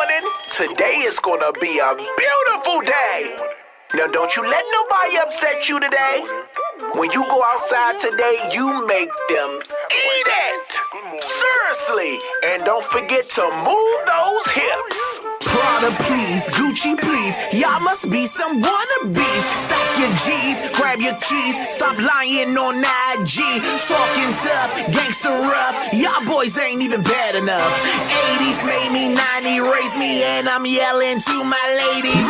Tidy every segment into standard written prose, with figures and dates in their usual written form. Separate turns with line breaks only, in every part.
morning. Today is gonna be a beautiful day. Now don't you let nobody upset you today. When you go outside today, you make them eat it. Seriously. And don't forget to move those hips.
Prada, please, Gucci, please. Y'all must be some wannabes. Stack your G's, grab your keys. Stop lying on IG. Talking tough, gangster rough. Y'all boys ain't even bad enough. 80s made me, 90 raised me, and I'm yelling to my ladies.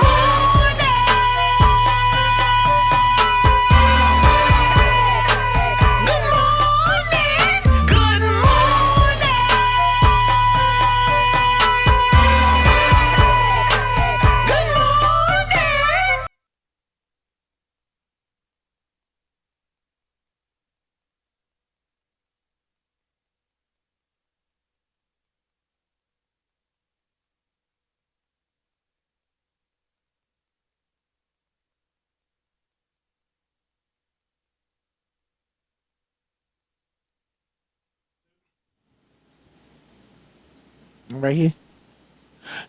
Right here.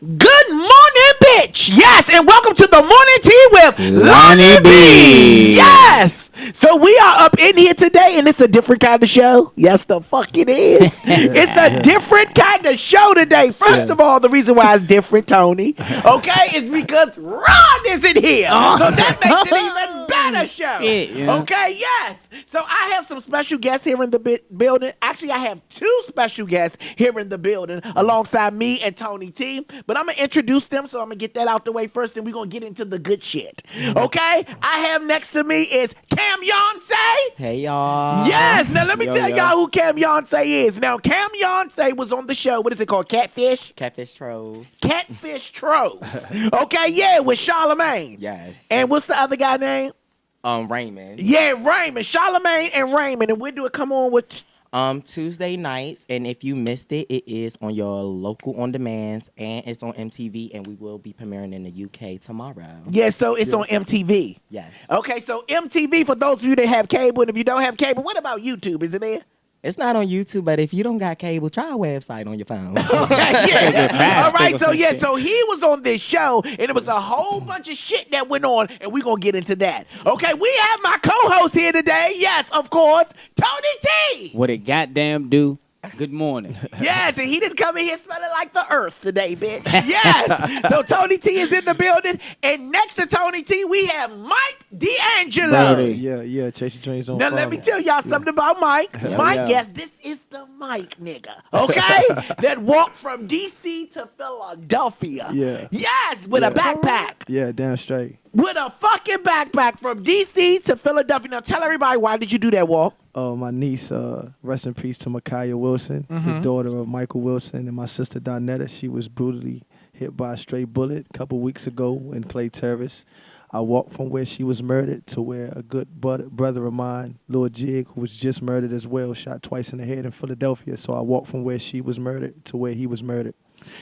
Good morning, bitch. Yes, and welcome to the morning tea with Lonnie Bee. Yes. So we are up in here today, and it's a different kind of show. Yes, the fuck it is. It's a different kind of show today. First of all, the reason why it's different, Tony, okay, is because Ron isn't here. So that makes it even better show.
Shit, yeah.
Okay, yes. So I have some special guests here in the building. Actually, I have two special guests here in the building alongside me and Tony T. But I'm going to introduce them, so I'm going to get that out the way first, and we're going to get into the good shit. Okay? I have next to me is Camyonce.
Hey, y'all.
Yes. Now, let me tell y'all who Camyonce is. Now, Camyonce was on the show. What is it called? Catfish?
Catfish trolls.
Catfish Trolls. Okay, yeah, with Charlamagne.
Yes.
And what's the other guy name?
Raymond.
Yeah, Raymond. Charlamagne and Raymond. And when do it come on with?
Tuesday nights, and if you missed it, it is on your local on demands, and it's on MTV, and we will be premiering in the UK tomorrow.
Yeah, so it's on MTV.
Yes.
Okay, so MTV, for those of you that have cable, and if you don't have cable, what about YouTube? Is it there?
It's not on YouTube, but if you don't got cable, try our website on your phone.
Okay, yeah. All right, so yeah, so he was on this show, and it was a whole bunch of shit that went on, and we're going to get into that. Okay, we have my co-host here today. Yes, of course, Tony T.
What it goddamn do? Good morning.
Yes, and he didn't come in here smelling like the earth today, bitch. Yes. So Tony T is in the building, and next to Tony T, we have Mike D Angelo.
Brody.
Yeah, Chase your dreams on
Now,
fire.
let me tell y'all something about Mike. Mike,
yeah.
yes, this is the Mike nigga, okay? That walked from D.C. to Philadelphia.
Yeah.
Yes, with a backpack.
Yeah, damn straight.
With a fucking backpack from D.C. to Philadelphia. Now, tell everybody, why did you do that walk?
My niece, rest in peace to Micaiah Wilson, the daughter of Michael Wilson, and my sister Donetta. She was brutally hit by a stray bullet a couple weeks ago in Clay Terrace. I walked from where she was murdered to where a good brother of mine, Lord Jig, who was just murdered as well, shot twice in the head in Philadelphia. So I walked from where she was murdered to where he was murdered.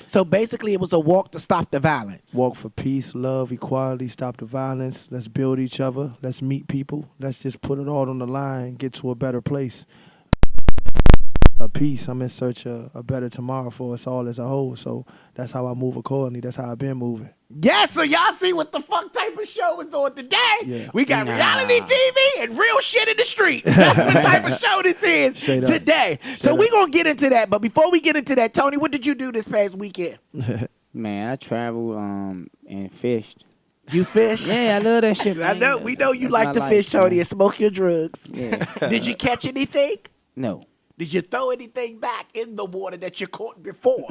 So basically, it was a walk to stop the violence.
Walk for peace, love, equality, stop the violence. Let's build each other. Let's meet people. Let's just put it all on the line, get to a better place. A peace. I'm in search of a better tomorrow for us all as a whole. So that's how I move accordingly. That's how I've been moving.
Yes, so y'all see what the fuck type of show is on today?
Yeah.
We got reality TV and real shit in the streets. That's the type of show this is
Straight up.
today. So we're going to get into that. But before we get into that, Tony, what did you do this past weekend?
Man, I traveled and fished.
You fish?
Yeah, I love that shit,
I
man.
know. We know you
That's
like
what
to
I
fish, Tony,
man.
and smoke your drugs.
Yeah.
Did you catch anything?
No.
Did you throw anything back in the water that you caught before?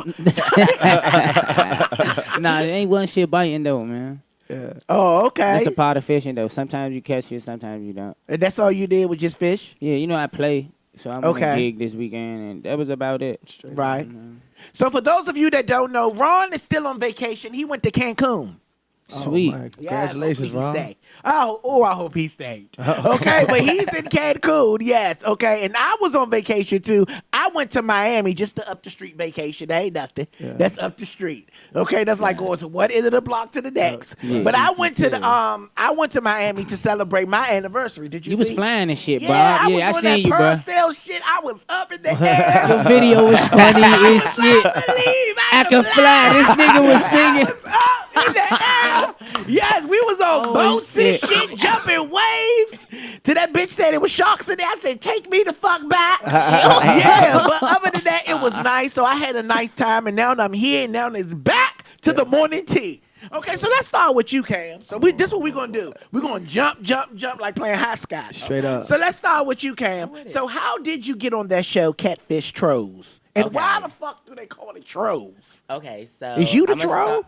Nah, it ain't one shit biting though, man.
Yeah.
Oh, okay.
That's a part of fishing though. Sometimes you catch it, sometimes you don't.
And that's all you did was just fish?
Yeah, you know I play, so I'm
Okay.
on a gig this weekend, and that was about it.
Right. So for those of you that don't know, Ron is still on vacation. He went to Cancun.
Sweet.
Oh, man.
Yes,
Congratulations,
hopefully he
Ron.
stay. I hope he stayed. Okay, but he's in Cancun, yes. Okay, and I was on vacation too. I went to Miami just to up the street vacation. That ain't nothing.
Yeah.
That's up the street. Okay, that's like going to one end of the block to the next.
Yeah.
But I
Easy
went to
too.
I went to Miami to celebrate my anniversary. Did you
You was
see?
flying and shit,
Yeah,
bro.
I
Yeah, I
was on
seen
that
you, bro.
Purcell shit. I was up in the air.
The video was funny as shit. I can fly. This nigga was singing.
In the air. Yes, we was on
Oh,
boats and
shit.
shit, jumping waves. Till that bitch said it was sharks in there. I said, take me the fuck back. Yeah, but other than that, it was nice. So I had a nice time, and now I'm here, and now it's back to the morning tea. Okay, so let's start with you, Cam. So this is what we're gonna do. We're gonna jump like playing hopscotch.
Straight up.
So let's start with you, Cam. So how did you get on that show, Catfish Trolls? And
Okay.
why the fuck do they call it trolls?
Okay, so
Is you the
I'ma
troll?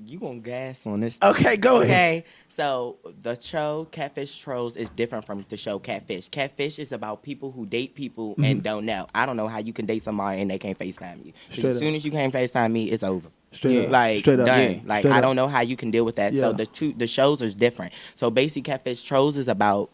You gonna gas on this?
Okay, go ahead.
Okay, so the show Catfish Trolls is different from the show Catfish. Catfish is about people who date people and don't know. I don't know how you can date somebody and they can't FaceTime you. 'Cause
Straight
as soon as you can't FaceTime me, it's over.
Straight up.
Like
Straight up.
done.
Yeah.
Like
Straight
I
up.
don't know how you can deal with that. So
Yeah.
the shows is different. So basically, Catfish Trolls is about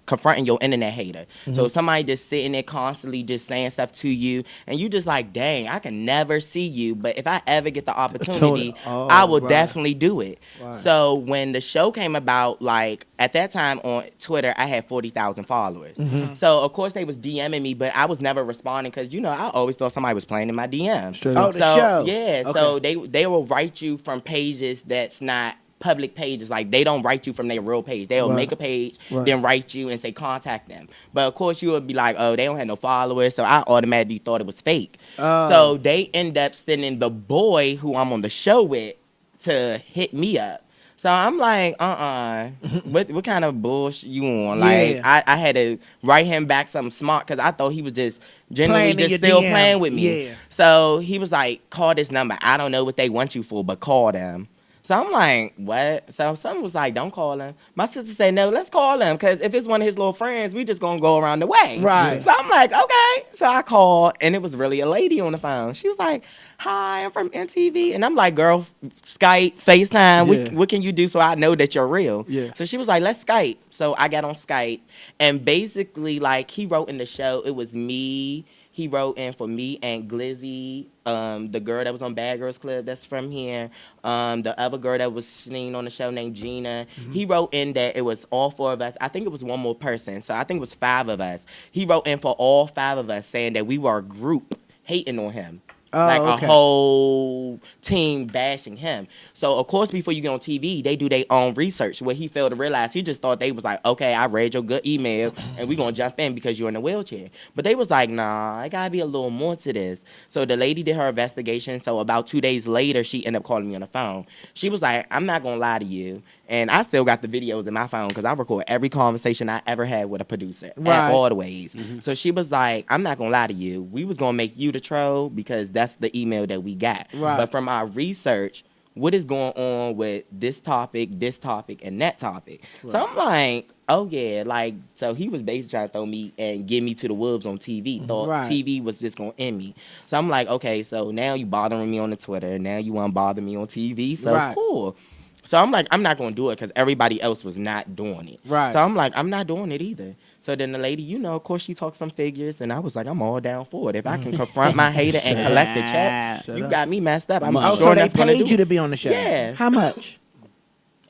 confronting your internet hater. So somebody just sitting there constantly just saying stuff to you, and you just like, dang, I can never see you, but if I ever get the opportunity,
Oh,
I will
right.
definitely do it.
Right.
So when the show came about, like at that time on Twitter, I had 40,000 followers. So of course they was DMing me, but I was never responding because I always thought somebody was playing in my DMs.
Straight
Oh,
up.
the
So
show.
yeah,
Okay.
so they will write you from pages that's not public pages. Like they don't write you from their real page. They'll
Right.
make a page,
Right.
then write you and say contact them. But of course you would be like, oh, they don't have no followers, so I automatically thought it was fake.
Oh.
So they end up sending the boy who I'm on the show with to hit me up. So I'm like, what kind of bullshit you on? Like,
Yeah.
I had to write him back something smart because I thought he was just generally
Playing in
just
your
still
DMs.
playing with me.
Yeah.
So he was like, call this number. I don't know what they want you for, but call them. So I'm like, what? So someone was like, don't call him. My sister said, no, let's call him. Because if it's one of his little friends, we just going to go around the way.
Right.
So I'm like, okay. So I called, and it was really a lady on the phone. She was like, hi, I'm from MTV. And I'm like, girl, Skype, FaceTime,
Yeah.
what can you do so I know that you're real?
Yeah.
So she was like, let's Skype. So I got on Skype. And basically, like, he wrote in the show, it was me. He wrote in for me and Glizzy, the girl that was on Bad Girls Club that's from here, the other girl that was seen on the show named Gina. He wrote in that it was all four of us. I think it was one more person, so I think it was 5 of us. He wrote in for all 5 of us saying that we were a group hating on him.
Oh,
Like
okay.
a whole team bashing him. So, of course, before you get on TV, they do their own research. What he failed to realize, he just thought they was like, okay, I read your good email, and we going to jump in because you're in a wheelchair. But they was like, nah, I got to be a little more to this. So the lady did her investigation. So about 2 days later, she ended up calling me on the phone. She was like, I'm not going to lie to you. And I still got the videos in my phone because I record every conversation I ever had with a producer.
Right.
At all the ways. So she was like, I'm not going to lie to you. We was going to make you the troll because that's the email that we got.
Right.
But from our research, what is going on with this topic, and that topic? So I'm like, oh yeah, like, so he was basically trying to throw me and get me to the wolves on TV. Thought
Right.
TV was just going to end me. So I'm like, okay, so now you bothering me on the Twitter. Now you want to bother me on TV. So
Right.
cool. So I'm like, I'm not going to do it because everybody else was not doing it.
Right.
So I'm like, I'm not doing it either. So then the lady, of course, she talked some figures, and I was like, I'm all down for it. If I can confront my hater and collect the check,
Straight
you
up.
got me messed up. I'm
Oh,
Oh,
sure
so they
enough gonna
paid
do
you
it.
to be on the show?
Yeah.
How much?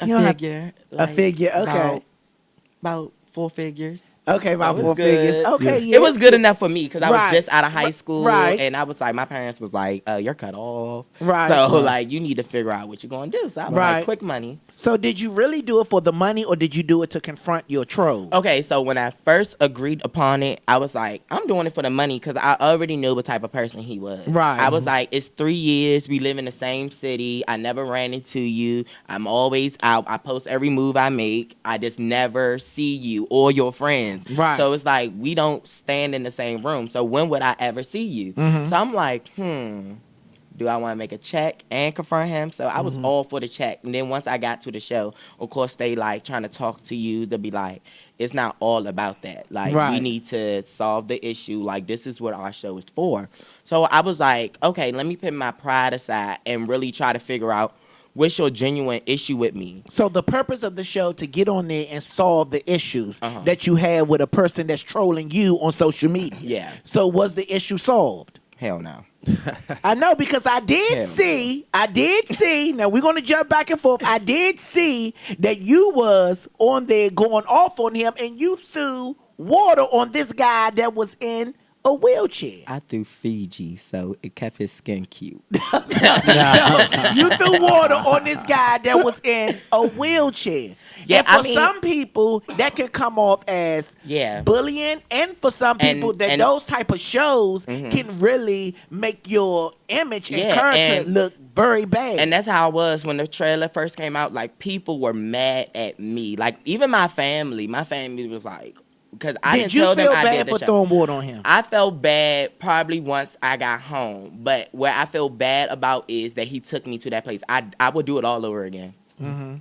A
You don't have-
figure.
A figure, okay.
About 4 figures.
Okay, about
It was
4
good.
figures. Okay, yeah.
It was good enough for me because I
Right.
was just out of high school.
Right.
And I was like, my parents was like, you're cut off.
Right.
So,
Right.
like, you need to figure out what you're going to do. So I was
Right.
like, quick money.
So did you really do it for the money or did you do it to confront your troll?
Okay, so when I first agreed upon it, I was like, I'm doing it for the money because I already knew what type of person he was.
Right.
I was like, it's 3 years. We live in the same city. I never ran into you. I'm always out. I post every move I make. I just never see you or your friends.
Right.
So it's like, we don't stand in the same room. So when would I ever see you? So I'm like, do I want to make a check and confront him? So I was all for the check. And then once I got to the show, of course, they like trying to talk to you. They'll be like, it's not all about that. Like, we
Right.
need to solve the issue. Like, this is what our show is for. So I was like, okay, let me put my pride aside and really try to figure out what's your genuine issue with me?
So the purpose of the show to get on there and solve the issues that you have with a person that's trolling you on social media.
Yeah.
So was the issue solved?
Hell no.
I know, because I did see, now we're going to jump back and forth. I did see that you was on there going off on him, and you threw water on this guy that was in a wheelchair.
I threw Fiji, so it kept his skin cute.
So you threw water on this guy that was in a wheelchair.
Yeah,
and for some people, that can come off as bullying, and for some people, those type of shows can really make your image and character look very bad.
And that's how I was when the trailer first came out. Like, people were mad at me. Like, even my family was like, because I didn't tell them I did the show. Did you feel bad for
throwing water on him?
I felt bad probably once I got home. But where I feel bad about is that he took me to that place. I would do it all over again.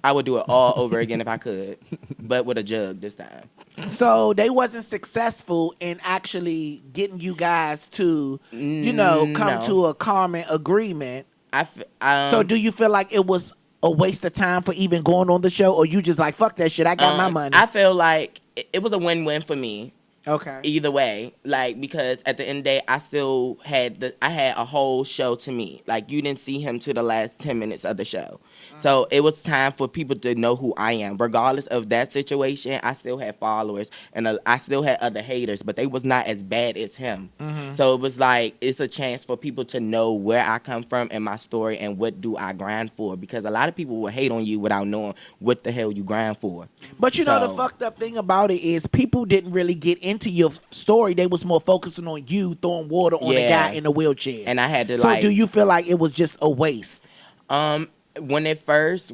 I would do it all over again if I could, but with a jug this time.
So they wasn't successful in actually getting you guys to, come to a common agreement. So do you feel like it was a waste of time for even going on the show, or you just like, fuck that shit, I got my money?
I feel like it was a win-win for me.
Okay.
Either way, like, because at the end of the day, I still had I had a whole show to me. Like, you didn't see him to the last 10 minutes of the show. So it was time for people to know who I am. Regardless of that situation, I still had followers, and I still had other haters, but they was not as bad as him. So it was like, it's a chance for people to know where I come from and my story and what do I grind for. Because a lot of people will hate on you without knowing what the hell you grind for.
But the fucked up thing about it is people didn't really get into your story. They was more focusing on you throwing water on the guy in the wheelchair.
And I had to
So do you feel like it was just a waste?
When it first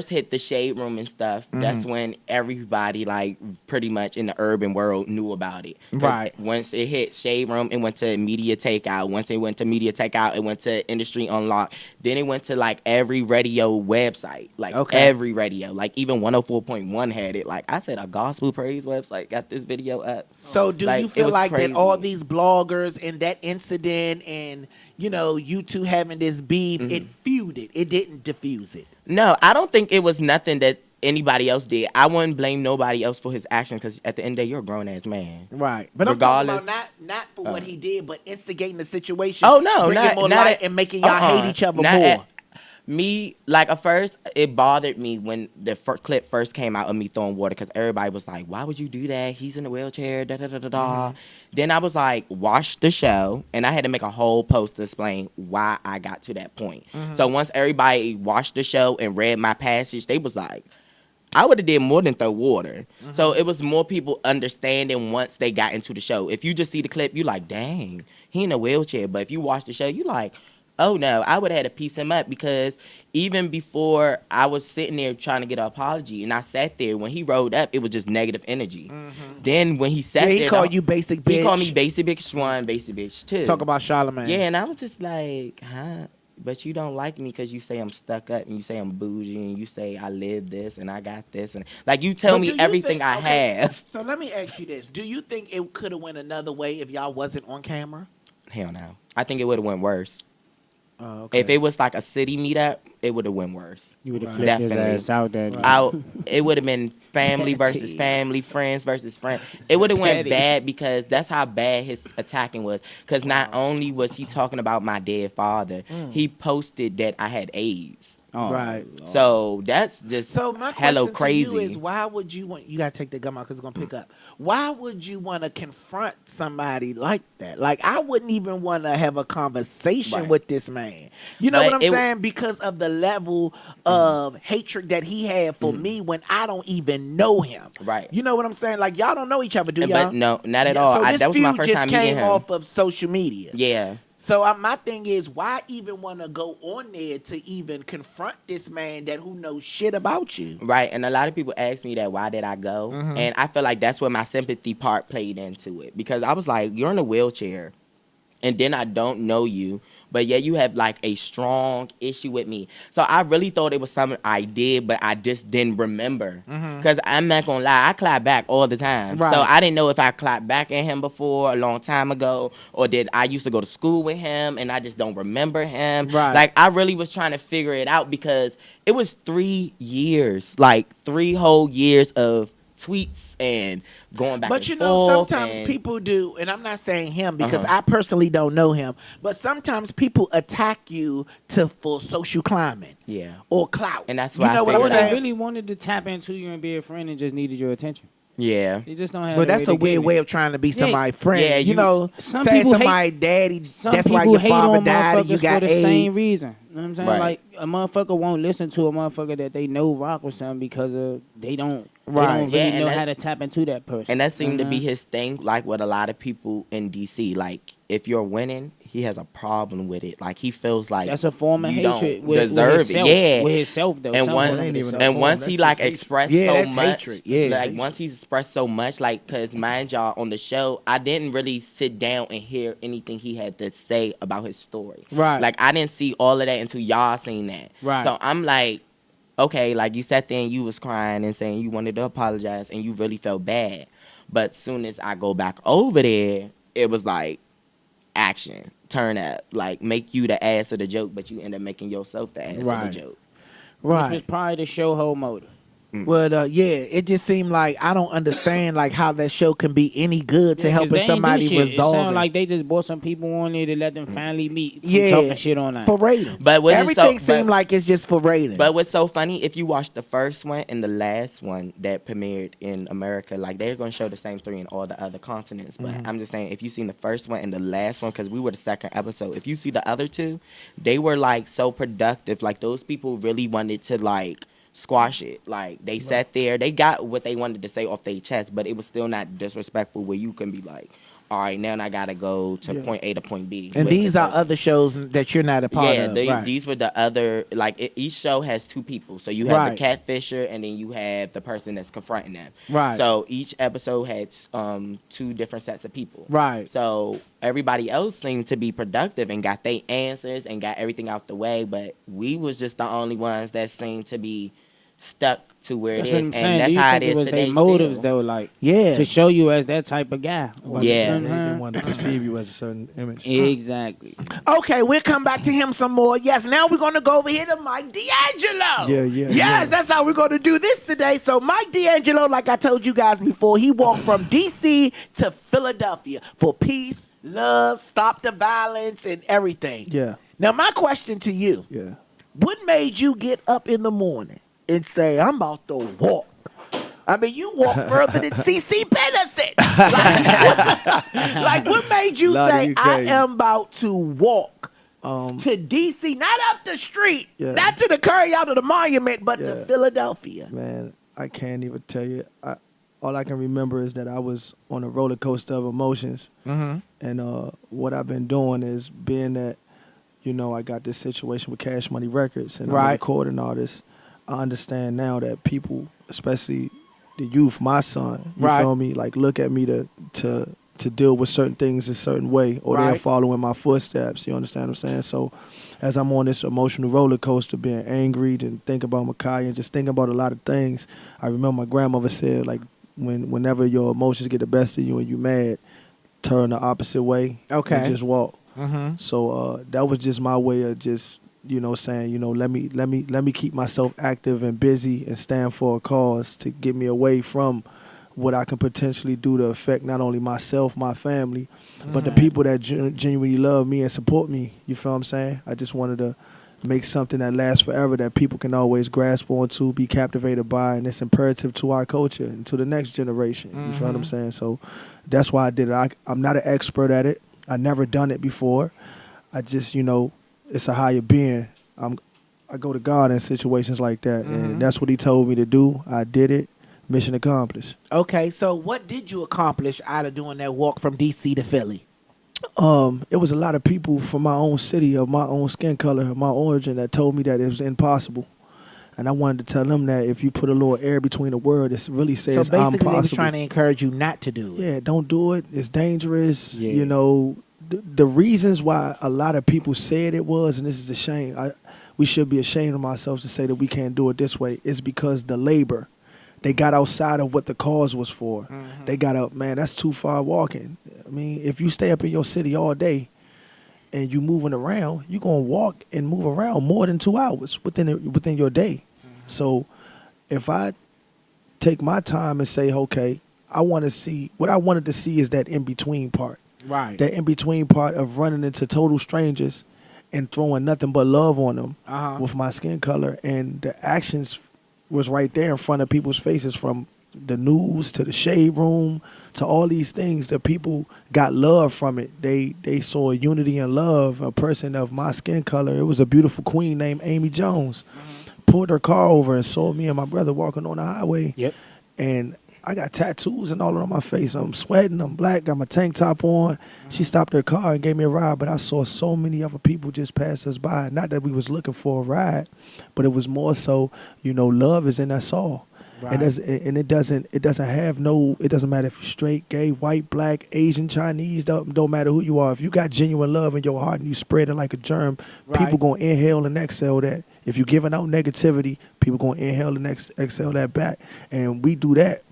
hit the Shade Room and stuff, that's when everybody, like, pretty much in the urban world knew about it.
Right.
Once it hit Shade Room, it went to Media Takeout. Once it went to Media Takeout, it went to Industry Unlocked. Then it went to, like, every radio website. Like, every radio. Like, even 104.1 had it. Like, I said, a gospel praise website got this video up.
So do you feel like that all these bloggers and that incident and, you two having this beef, it feuded, it didn't diffuse it?
No, I don't think it was nothing that anybody else did. I wouldn't blame nobody else for his action, because at the end of the day, you're a grown-ass man.
Right. But regardless, I'm talking about not for what he did, but instigating the situation.
Oh, no.
Bringing more light and making y'all hate each other more.
Me, like, at first, it bothered me when the clip first came out of me throwing water, because everybody was like, why would you do that? He's in a wheelchair, da-da-da-da-da. Then I was like, watch the show, and I had to make a whole post to explain why I got to that point. So once everybody watched the show and read my passage, they was like, I would have did more than throw water. So it was more people understanding once they got into the show. If you just see the clip, you like, dang, he in a wheelchair. But if you watch the show, you like, oh, no, I would have had to piece him up, because even before I was sitting there trying to get an apology, and I sat there, when he rolled up, it was just negative energy. Then when he sat there,
he called you basic bitch.
He called me basic bitch 1, basic bitch 2.
Talk about Charlamagne.
Yeah, and I was just like, huh? But you don't like me because you say I'm stuck up, and you say I'm bougie, and you say I live this and I got this, and like you tell me everything I have.
So let me ask you this: do you think it could have went another way if y'all wasn't on camera?
Hell no. I think it would have went worse.
Okay.
If it was like a city meetup, it would have went worse.
You would have flipped his ass out there.
It would have been family versus family, friends versus friends. It would have went bad, because that's how bad his attacking was. Because not only was he talking about my dead father, he posted that I had AIDS.
Right.
So that's just
my
hello
question
crazy.
To you is, why would you want? You gotta take the gum out because it's gonna pick up. Why would you want to confront somebody like that? Like, I wouldn't even want to have a conversation with this man. You know what I'm saying? Because of the level of hatred that he had for me when I don't even know him.
Right.
You know what I'm saying? Like, y'all don't know each other, do y'all?
But no, not at all.
So this
that was my first time meeting him.
Came off of social media.
Yeah.
So my thing is, why even want to go on there to even confront this man who knows shit about you?
Right, and a lot of people ask me that, why did I go? And I feel like that's where my sympathy part played into it, because I was like, you're in a wheelchair, and then I don't know you, but yet you have like a strong issue with me. So I really thought it was something I did, but I just didn't remember. Because I'm not going to lie, I clap back all the time.
Right.
So I didn't know if I clapped back at him before a long time ago, or did I used to go to school with him and I just don't remember him.
Right.
Like, I really was trying to figure it out because it was 3 years, like 3 whole years of tweets and going back
But
and
you know,
forth
sometimes
and-
people do, and I'm not saying him because I personally don't know him, but sometimes people attack you for social climbing
Yeah.
or clout.
And that's
you
why I
know what
figured
I'm
Or
out.
they
saying.
really wanted to tap into you and be a friend and just needed your attention.
Yeah.
They just don't have.
But
the
that's
way
a
to
weird
give
way
it.
of trying to be somebody's friend.
yeah,
you
you-
know,
some
say
people
somebody daddy.
Some
That's
people
why your
hate
father
on
died and
motherfuckers
you got
for the same
AIDS.
reason. You know what I'm saying?
Right.
Like a motherfucker won't listen to a motherfucker that they know rock with something because of they don't
Right.
really
Yeah, and
know
that-
how to tap into that person.
And that seemed to be
Mhm.
his thing, like with a lot of people in DC. Like, if you're winning, he has a problem with it. Like, he feels like
That's a form of
you
hatred
don't
with
deserve
himself.
it. Yeah.
With himself though.
And
Some
one-
form of
ain't even
himself.
a
And
form,
once
that's
he
just
like
hatred.
expressed
Yeah,
so
that's
much,
hatred. Yeah.
like
Hatred.
once he expressed so much, like, cause mind y'all on the show, I didn't really sit down and hear anything he had to say about his story.
Right.
Like, I didn't see all of that until y'all seen that.
Right.
So I'm like, okay, like you sat there and you was crying and saying you wanted to apologize and you really felt bad. But soon as I go back over there, it was like action, turn up, like make you the ass of the joke, but you end up making yourself the ass
Right.
of the joke.
Which was
Right.
probably the show whole motive.
Well, yeah, it just seemed like I don't understand like how that show can be any good to helping somebody
It
resolve
sounded
it.
like they just brought some people on there to let them finally meet. From
Yeah.
talking shit on that.
for ratings.
But what is
everything
so-
seemed
but-
like it's just for ratings.
But what's so funny, if you watch the first one and the last one that premiered in America, like they're going to show the same 3 in all the other continents. But I'm just saying, if you seen the first one and the last one, because we were the second episode, if you see the other 2, they were like so productive. Like those people really wanted to like squash it. Like they sat there, they got what they wanted to say off their chest, but it was still not disrespectful where you can be like, all right, now I gotta go to point A to point B.
and
with
these
the
are
person.
other shows that you're not a part
Yeah,
of. Right.
these were the other, like each show has 2 people. So you have
Right.
the catfisher and then you have the person that's confronting them.
Right.
So each episode had 2 different sets of people.
Right.
So everybody else seemed to be productive and got their answers and got everything out the way, but we was just the only ones that seemed to be stuck to where
That's
it
what
is,
I'm saying.
and
Do
that's
you
how
think
it is
was
today.
their motives
still.
though, like
Yeah.
to show you as that type of guy.
Yeah.
They want to perceive you as a certain image.
Exactly.
Okay, we'll come back to him some more. Yes, now we're going to go over here to Mike D Angelo.
Yeah.
Yes, that's how we're going to do this today. So Mike D Angelo, like I told you guys before, he walked from D.C. to Philadelphia for peace, love, stop the violence, and everything.
Yeah.
Now, my question to you,
Yeah.
what made you get up in the morning and say, I'm about to walk? I mean, you walk further than C.C. Pennison. Like, what made you
Lottie,
say,
you
I
crazy.
am about to walk
Um,
to D.C., not up the street,
Yeah.
not to the Curry out of the monument, but to
Yeah.
Philadelphia?
man, I can't even tell you. All I can remember is that I was on a roller coaster of emotions.
Mm-hmm.
And what I've been doing is being that, I got this situation with Cash Money Records and I'm
Right.
a recording artist. I understand now that people, especially the youth, my son, you
Right.
feel me, like look at me to deal with certain things a certain way, or they're
Right.
following my footsteps. You understand what I'm saying? So as I'm on this emotional roller coaster, being angry and think about Makai and just thinking about a lot of things, I remember my grandmother said, like, whenever your emotions get the best of you and you mad, turn the opposite way
Okay.
and just walk.
Mm-hmm.
So that was just my way of just saying, let me keep myself active and busy and stand for a cause to get me away from what I can potentially do to affect not only myself, my family, but the people that genuinely love me and support me. You feel what I'm saying? I just wanted to make something that lasts forever, that people can always grasp onto, be captivated by, and it's imperative to our culture and to the next generation. You feel what I'm saying? So that's why I did it. I'm not an expert at it. I never done it before. I just, it's a higher being. I go to God in situations like that, and that's what He told me to do. I did it. Mission accomplished.
Okay, so what did you accomplish out of doing that walk from D.C. to Philly?
It was a lot of people from my own city, of my own skin color, of my origin, that told me that it was impossible. And I wanted to tell them that if you put a little air between the word, it really says
So basically,
I'm
they was
possible.
trying to encourage you not to do it.
Yeah, don't do it. It's dangerous.
Yeah.
the reasons why a lot of people said it was, and this is a shame. We should be ashamed of ourselves to say that we can't do it this way. Is because the labor, they got outside of what the cause was for.
Mm-hmm.
They got up, man. That's too far walking. I mean, if you stay up in your city all day and you moving around, you're gonna walk and move around more than 2 hours within your day.
Mm-hmm.
So if I take my time and say, okay, I want to see what I wanted to see is that in between part.
Right.
That in between part of running into total strangers and throwing nothing but love on them with my skin color, and the actions was right there in front of people's faces, from the news to the shade room to all these things. The people got love from it. They saw unity and love. A person of my skin color, it was a beautiful queen named Amy Jones, pulled her car over and saw me and my brother walking on the highway.
Yep.
And I got tattoos and all on my face. I'm sweating. I'm black. Got my tank top on. She stopped her car and gave me a ride. But I saw so many other people just pass us by. Not that we was looking for a ride, but it was more so, love is in us all.
Right.
And it doesn't have no. It doesn't matter if you're straight, gay, white, black, Asian, Chinese. Don't matter who you are. If you got genuine love in your heart and you spread it like a germ, people gonna inhale and exhale that. If you're giving out negativity, people gonna inhale and exhale that back. And we do that.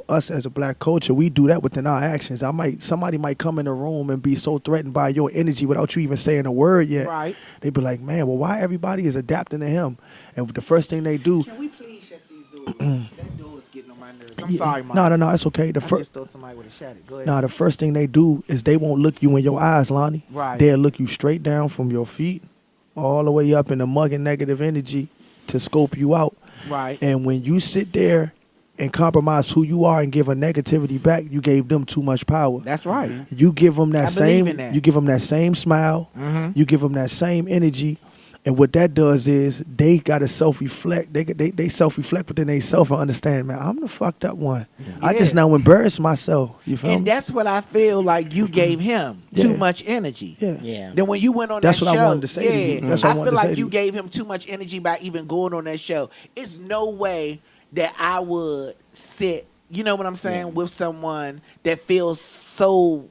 Us as a black culture, we do that within our actions. Somebody might come in the room and be so threatened by your energy without you even saying a word yet.
Right.
They be like, man, well, why everybody is adapting to him? And the first thing they do.
Can we please shut these doors? That door is getting on my nerves. I'm sorry, Mom.
No, it's okay.
I just thought somebody would have shut it. Go ahead.
The first thing they do is they won't look you in your eyes, Lonnie.
Right.
They'll look you straight down from your feet all the way up in the mugging negative energy to scope you out.
Right.
And when you sit there and compromise who you are and give a negativity back, you gave them too much power.
That's right.
You give them that
I believe
same.
in that.
You give them that same smile. You give them that same energy, and what that does is they got to self-reflect. They self-reflect within themselves and understand, man, I'm the fucked up one. I just now embarrassed myself. You feel
And
me?
that's what I feel like you gave him too
Yeah.
much energy.
Yeah.
Yeah.
Then when you went on
That's
that
what
show,
I wanted to say to you. That's what I
I
wanted
feel
to say
like
to
you
you.
gave him too much energy by even going on that show. It's no way that I would sit, you know what I'm saying, with someone that feels so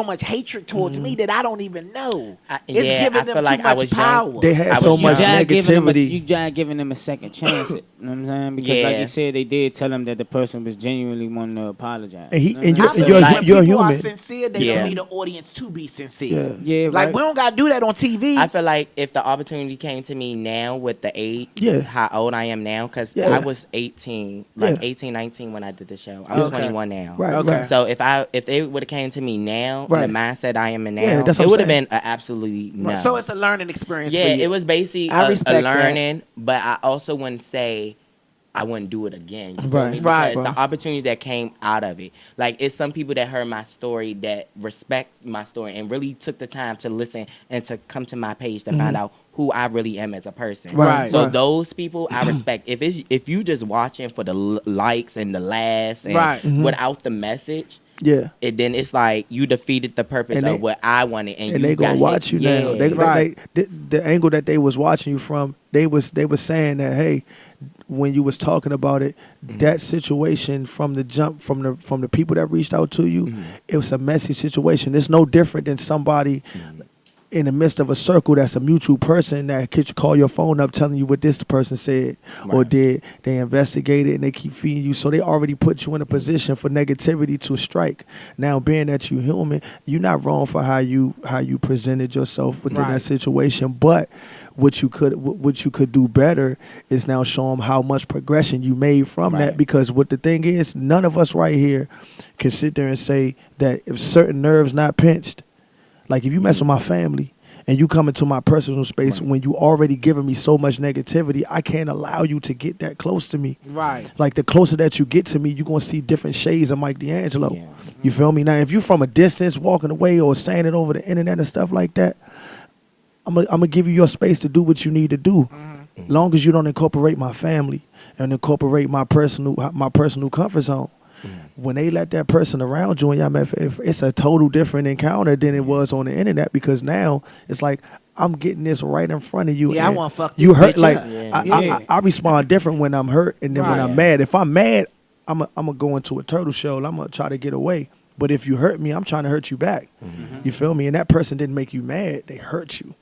much hatred towards me that I don't even know. It's giving
I
them
feel
too
like I
much
was young.
power.
They had
I
so
was
much
young.
negativity.
You try giving them a second chance. You know what I'm saying? Because like
Yeah.
you said, they did tell him that the person was genuinely wanting to apologize.
And he-
You know
and
what
I
I'm
feel
saying?
like when
you're
people are
human.
sincere, they
Yeah.
don't need the audience to be sincere.
Yeah,
Like,
right.
we don't got to do that on TV.
I feel like if the opportunity came to me now with the age,
Yeah.
how old I am now, because
Yeah.
I was 18, like
Yeah.
18, 19 when I did the show. I was
Okay.
21 now.
Right,
Okay.
right.
So if they would have came to me now,
Right.
the mindset I am in now,
Yeah, that's what
it
I'm
would have
saying.
been an absolutely no.
So it's a learning experience
yeah,
for you.
it was basically
I
a
respect that.
learning, but I also wouldn't say I wouldn't do it again. You feel
Right.
me?
Right.
Because
Right.
the opportunity that came out of it. Like, it's some people that heard my story that respect my story and really took the time to listen and to come to my page to find out who I really am as a person.
Right,
So
right.
those people I respect. If you just watching for the likes and the laughs and
Right.
without the message,
Yeah.
then it's like you defeated the purpose
And
of
they-
what I wanted, and
And
you
they gonna
got
watch
hit.
you now.
Yeah.
Right.
The angle that they was watching you from, they was saying that, hey, when you was talking about it, that situation from the jump, from the people that reached out to you, it was a messy situation. It's no different than somebody in the midst of a circle that's a mutual person that could call your phone up telling you what this person said or
Right.
did. They investigated and they keep feeding you. So they already put you in a position for negativity to strike. Now, being that you human, you're not wrong for how you presented yourself within
Right.
that situation. But what you could do better is now show them how much progression you made from that.
Right.
Because what the thing is, none of us right here can sit there and say that if certain nerves not pinched, like if you mess with my family and you come into my personal space when you already giving me so much negativity, I can't allow you to get that close to me.
Right.
Like the closer that you get to me, you're gonna see different shades of Mike D Angelo.
Yeah.
You feel me? Now if you from a distance walking away or saying it over the internet and stuff like that, I'm gonna give you your space to do what you need to do. Long as you don't incorporate my family and incorporate my personal comfort zone. When they let that person around you and y'all met, it's a total different encounter than it was on the internet, because now it's like I'm getting this right in front of you.
Yeah, I
and
wanna fuck
you
this
hurt.
bitch
Like
up.
Yeah.
I respond different when I'm hurt and then when
Right.
I'm mad. If I'm mad, I'm gonna go into a turtle shell. I'm gonna try to get away. But if you hurt me, I'm trying to hurt you back. You feel me? And that person didn't make you mad. They hurt you.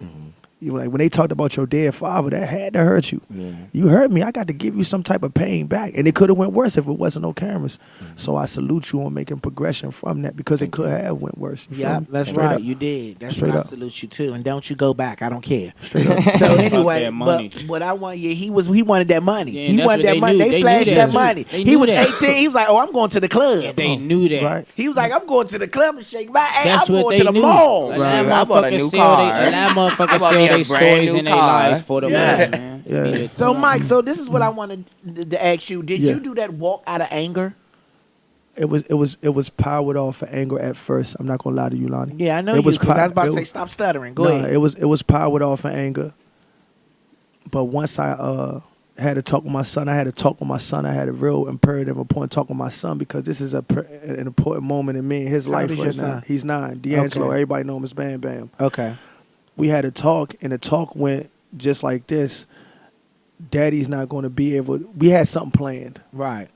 You like when they talked about your dead father, that had to hurt you. You hurt me. I got to give you some type of pain back, and it could have went worse if it wasn't no cameras. So I salute you on making progression from that because it could have went worse. You feel
Yeah,
me?
that's
Straight
right.
up.
You did. That's
Straight
what I
up.
salute you too. And don't you go back. I don't care.
Straight up.
So anyway,
that money.
but what I want, he wanted that money.
Yeah,
He
that's
wanted
what
that
they
money.
knew.
They
They
flashed
knew
that
that.
money.
They
He
knew
was
that.
18. He was like, "Oh, I'm going to the club."
They knew that.
Right.
He was like, "I'm going to the club and shake my ass.
That's
I'm
what
going
they
to the
knew.
mall."
Like,
Right.
that
I bought a
motherfucker
new
sell
car.
they, and that
I
motherfucker
bought
sell
me a
their
brand
stories
new
and their
car.
lives for the
Yeah.
money, man.
Yeah.
Need it.
So Mike, so this is what I wanted to ask you. Did
Yeah.
you do that walk out of anger?
It was powered off of anger at first. I'm not gonna lie to you, Lonnie.
Yeah, I know
It
you.
was
'Cause I was about to
it
say,
was-
stop stuttering. Go
Nah,
ahead.
it was powered off of anger. But once I had to talk with my son, I had a real imperative important talk with my son because this is an important moment in me and his
How
life
old is
right
your
now.
son?
He's 9. D'Angelo,
Okay.
everybody know him as Bam Bam.
Okay.
We had a talk, and the talk went just like this. Daddy's not going to be able. We had something planned,
Right.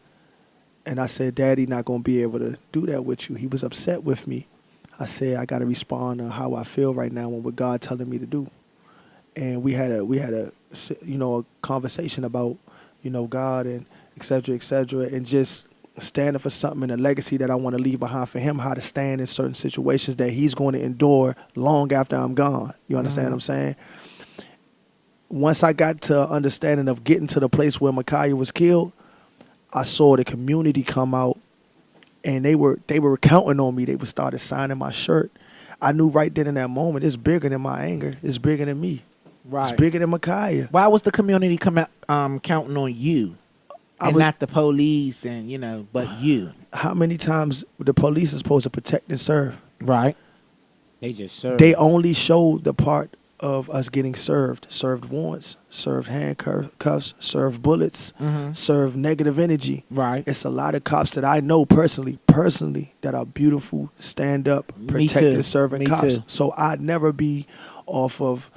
and I said, Daddy not going to be able to do that with you. He was upset with me. I said, I got to respond to how I feel right now and what God telling me to do. And we had a conversation about, God and et cetera, and just standing for something and a legacy that I want to leave behind for him, how to stand in certain situations that he's going to endure long after I'm gone. You understand what I'm saying? Once I got to understanding of getting to the place where Micaiah was killed, I saw the community come out, and they were counting on me. They would started signing my shirt. I knew right then in that moment, it's bigger than my anger. It's bigger than me.
Right.
It's bigger than Micaiah.
Why was the community counting on you,
I
and
was-
not the police, and but you?
How many times the police is supposed to protect and serve?
Right.
They just serve.
They only showed the part of us getting served warrants, served handcuffs, served bullets, served negative energy.
Right.
It's a lot of cops that I know personally, that are beautiful, stand up,
Me
protecting,
too.
serving
Me
cops.
too.
So I'd never be off of,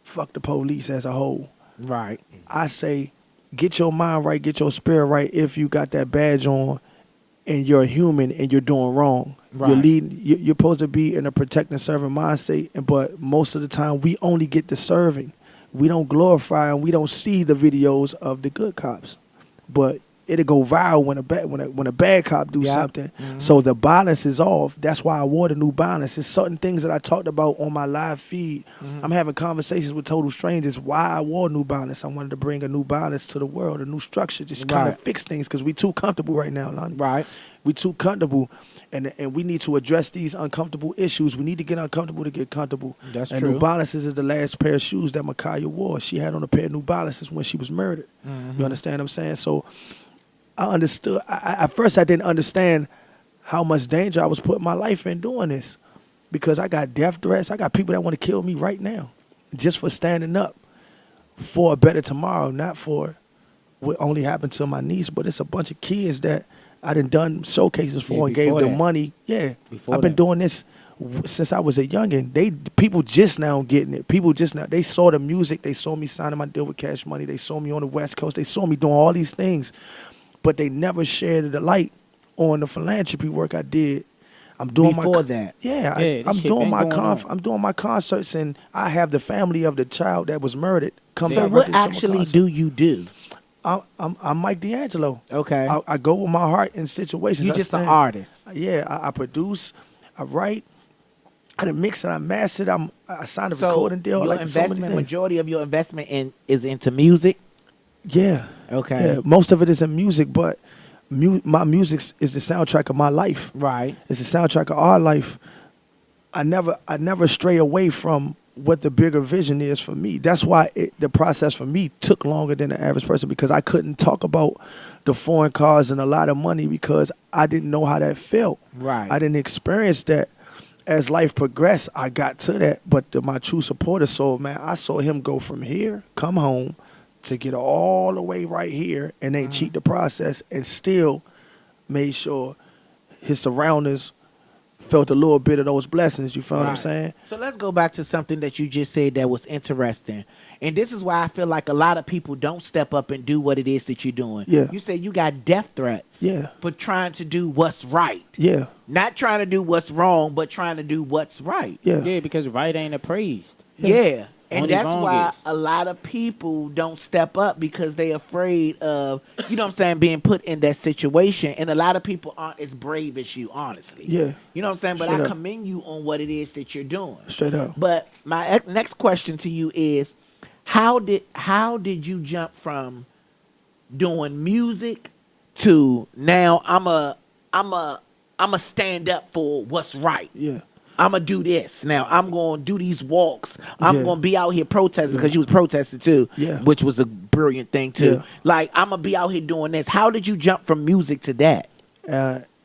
fuck the police as a whole.
Right.
I say, get your mind right, get your spirit right if you got that badge on and you're a human and you're doing wrong.
Right.
You're supposed to be in a protecting, serving mind state, but most of the time we only get the serving. We don't glorify and we don't see the videos of the good cops. But it'll go viral when a bad cop do
Yeah.
something. So the balance is off. That's why I wore the new balance. It's certain things that I talked about on my live feed. I'm having conversations with total strangers why I wore new balance. I wanted to bring a new balance to the world, a new structure, just kind
Right.
of fix things because we too comfortable right now, Lonnie.
Right.
We too comfortable, and we need to address these uncomfortable issues. We need to get uncomfortable to get comfortable.
That's
and
true.
New Balances is the last pair of shoes that Micaiah wore. She had on a pair of New Balances when she was murdered. You understand what I'm saying? So I understood. At first, I didn't understand how much danger I was putting my life in doing this because I got death threats. I got people that want to kill me right now just for standing up for a better tomorrow, not for what only happened to my niece, but it's a bunch of kids that I done showcases for
Yeah,
and gave
before
them
that.
money. Yeah,
Before
I've been
that.
doing this since I was a youngin'. People just now getting it. People just now, they saw the music. They saw me signing my deal with Cash Money. They saw me on the West Coast. They saw me doing all these things, but they never shared the light on the philanthropy work I did. I'm doing
Before that.
Yeah,
Yeah, this
I'm
shit
doing
been
my
going on.
I'm doing my concerts, and I have the family of the child that was murdered come
So
directly
what
to my
actually
concert.
do you do?
I'm Mike D Angelo.
Okay.
I go with my heart in situations.
You
I
just an
stand-
artist.
Yeah, I produce, I write, I done mix and I mastered. I signed a
So
recording deal.
your
Like so many
investment,
things.
majority of your investment is into music.
Yeah.
Okay.
Yeah, most of it is in music, but my music is the soundtrack of my life.
Right.
It's the soundtrack of our life. I never stray away from what the bigger vision is for me. That's why the process for me took longer than the average person because I couldn't talk about the foreign cars and a lot of money because I didn't know how that felt.
Right.
I didn't experience that. As life progressed, I got to that. But my true supporter soul, man, I saw him go from here, come home, to get all the way right here and they cheat the process and still made sure his surroundings felt a little bit of those blessings. You feel what I'm saying?
So let's go back to something that you just said that was interesting. And this is why I feel like a lot of people don't step up and do what it is that you're doing.
Yeah.
You said you got death threats.
Yeah.
For trying to do what's right.
Yeah.
Not trying to do what's wrong, but trying to do what's right.
Yeah.
Yeah, because right ain't appraised.
Yeah. And
Only
that's
wrong
why
is.
a lot of people don't step up because they afraid of, you know what I'm saying, being put in that situation. And a lot of people aren't as brave as you, honestly.
Yeah.
You know what I'm saying? But
Straight
I
up.
commend you on what it is that you're doing.
Straight up.
But my next question to you is, how did you jump from doing music to now I'm a stand up for what's right.
Yeah.
I'm gonna do this. Now I'm gonna do these walks. I'm
Yeah.
gonna be out here protesting because you was protesting too,
Yeah.
which was a brilliant thing too.
Yeah.
Like I'm gonna be out here doing this. How did you jump from music to that?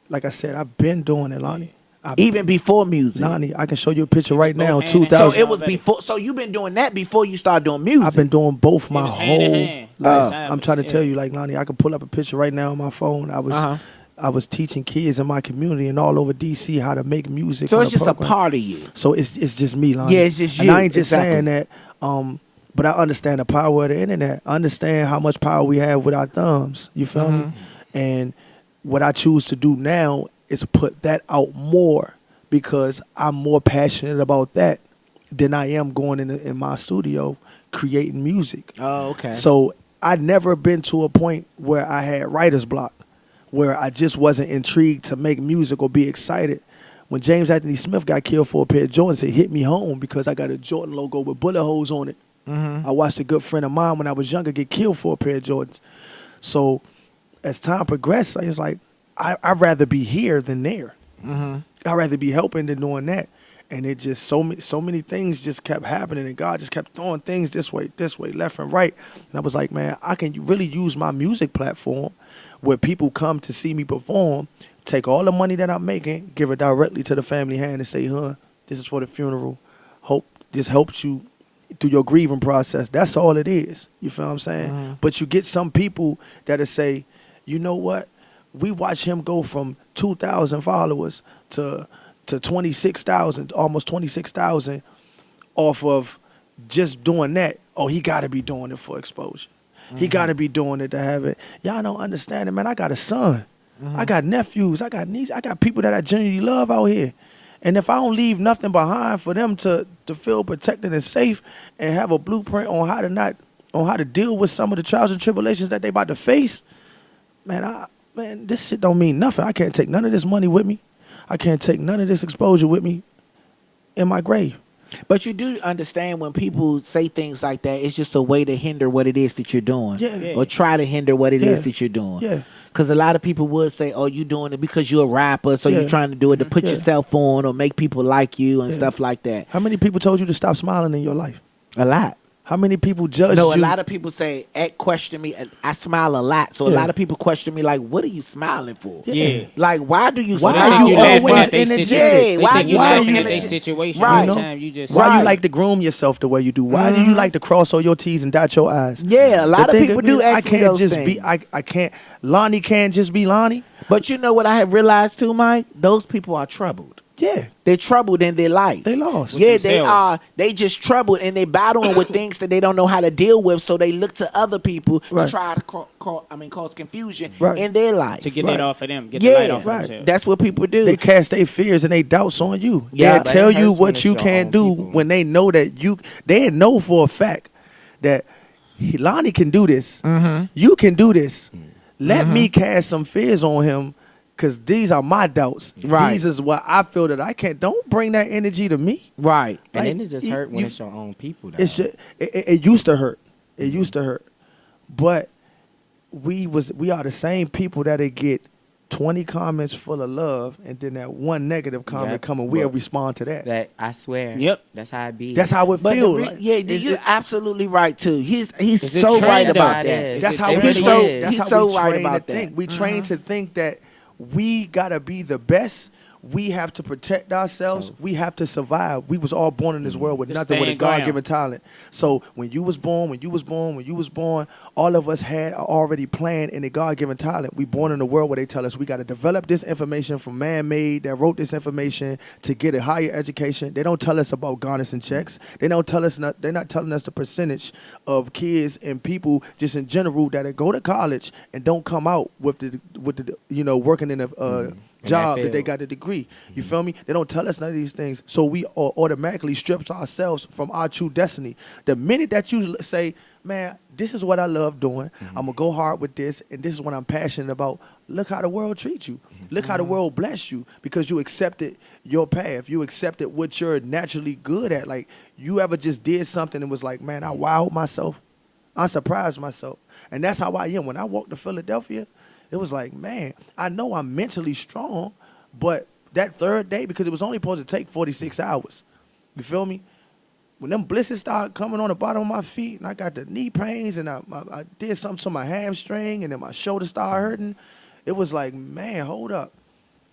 Like I said, I've been doing it, Lonnie.
Even before music.
Lonnie, I can show you a picture right
go
now.
hand in hand.
2000.
So it was before. So you've been doing that before you started doing music.
I've been doing both my
was hand in
whole
hand.
life.
Oh.
I'm trying to
Yeah.
tell you, like Lonnie, I can pull up a picture right now on my phone. I was teaching kids in my community and all over DC how to make music.
So
on
it's
the
just a
program.
part of you.
So it's just me, Lonnie.
Yeah, it's just
And
you.
I ain't just
Exactly.
saying that. But I understand the power of the internet. I understand how much power we have with our thumbs. You feel me? And what I choose to do now is put that out more because I'm more passionate about that than I am going in my studio creating music.
Oh, okay.
So I'd never been to a point where I had writer's block, where I just wasn't intrigued to make music or be excited. When James Anthony Smith got killed for a pair of Jordans, it hit me home because I got a Jordan logo with bullet holes on it. I watched a good friend of mine when I was younger get killed for a pair of Jordans. So as time progressed, I was like, I'd rather be here than there. I'd rather be helping than doing that. And it just so many things just kept happening, and God just kept throwing things this way, left and right. And I was like, man, I can really use my music platform where people come to see me perform, take all the money that I'm making, give it directly to the family hand and say, this is for the funeral. Hope this helps you through your grieving process. That's all it is. You feel what I'm saying? But you get some people that'll say, you know what? We watch him go from 2,000 followers to 26,000, almost 26,000 off of just doing that. Oh, he got to be doing it for exposure. He got to be doing it to have it. Y'all don't understand it, man. I got a son. I got nephews. I got nieces. I got people that I genuinely love out here. And if I don't leave nothing behind for them to feel protected and safe and have a blueprint on how to deal with some of the trials and tribulations that they about to face, man, this shit don't mean nothing. I can't take none of this money with me. I can't take none of this exposure with me in my grave.
But you do understand when people say things like that, it's just a way to hinder what it is that you're doing.
Yeah.
Or try to hinder what it is
Yeah.
that you're doing.
Yeah.
Because a lot of people would say, oh, you doing it because you're a rapper, so
Yeah.
you're trying to do it to put
Yeah.
yourself on or make people like you and
Yeah.
stuff like that.
How many people told you to stop smiling in your life?
A lot.
How many people judged
No, a
you?
lot of people say, question me. I smile a lot. So a
Yeah.
lot of people question me like, what are you smiling for?
Yeah.
Like, why do you
Why
They
smile?
are
think
you
laughing
always
at they
energetic?
situation.
Why
They think you
you
laughing
so
at their
energetic?
situation.
Right.
All the
You know?
time. You just
Why
Right.
you like to groom yourself the way you do? Why do you like to cross all your T's and dot your I's?
Yeah, a lot
The
of
thing
people
is,
do
I
ask me
can't
those
just
things.
be. I can't. Lonnie can't just be Lonnie.
But you know what I have realized too, Mike? Those people are troubled.
Yeah,
They're troubled in their life.
they lost.
Yeah, they
themselves.
are. They just troubled and they battling with things that they don't know how to deal with. So they look to other people to
Right.
try to cause confusion
Right.
in their life.
to get
Right.
that off of them. Get the light
Yeah,
off of themselves.
that's what people do.
They cast their fears and they doubts on you.
Yeah,
They'll
but
tell
it
you
hurts when
what
it's
you
your
can't
own
do
people.
when they know that they know for a fact that Lonnie can do this. You can do this. Let me cast some fears on him because these are my doubts.
Right.
These is what I feel that I can't. Don't bring that energy to me.
right.
And
Like,
then it just hurt when it's your own people. Though.
It's just, it used to hurt. It used to hurt. But we are the same people that get 20 comments full of love and then that one negative comment
Yep.
coming, we'll
But
respond to that.
That I swear.
Yep.
That's how it be.
That's how it
But
feels.
yeah, you're absolutely right too. He's
It's a
so
trend,
right
though.
about
It
that.
is.
That's
It
how we
really
train.
is.
That's
He's
how
so
we
right
train
about
to think.
that.
We train to think that we gotta be the best we have to protect ourselves. We have to survive. We was all born in this world with
The
nothing, with a
stand ground.
God-given talent. So when you was born, all of us had already planned in a God-given talent. We born in a world where they tell us we got to develop this information from man-made that wrote this information to get a higher education. They don't tell us about garnishing checks. They don't tell us. They're not telling us the percentage of kids and people just in general that go to college and don't come out with the working in a job that they got a degree. You feel me? They don't tell us none of these things. So we automatically strips ourselves from our true destiny. The minute that you say, man, this is what I love doing. I'm going to go hard with this, and this is what I'm passionate about. Look how the world treats you. Look how the world bless you because you accepted your path. You accepted what you're naturally good at. Like, you ever just did something and was like, man, I wowed myself. I surprised myself. And that's how I am. When I walked to Philadelphia, it was like, man, I know I'm mentally strong, but that third day, because it was only supposed to take 46 hours, you feel me? When them blisters started coming on the bottom of my feet, and I got the knee pains, and I did something to my hamstring, and then my shoulder started hurting, it was like, man, hold up.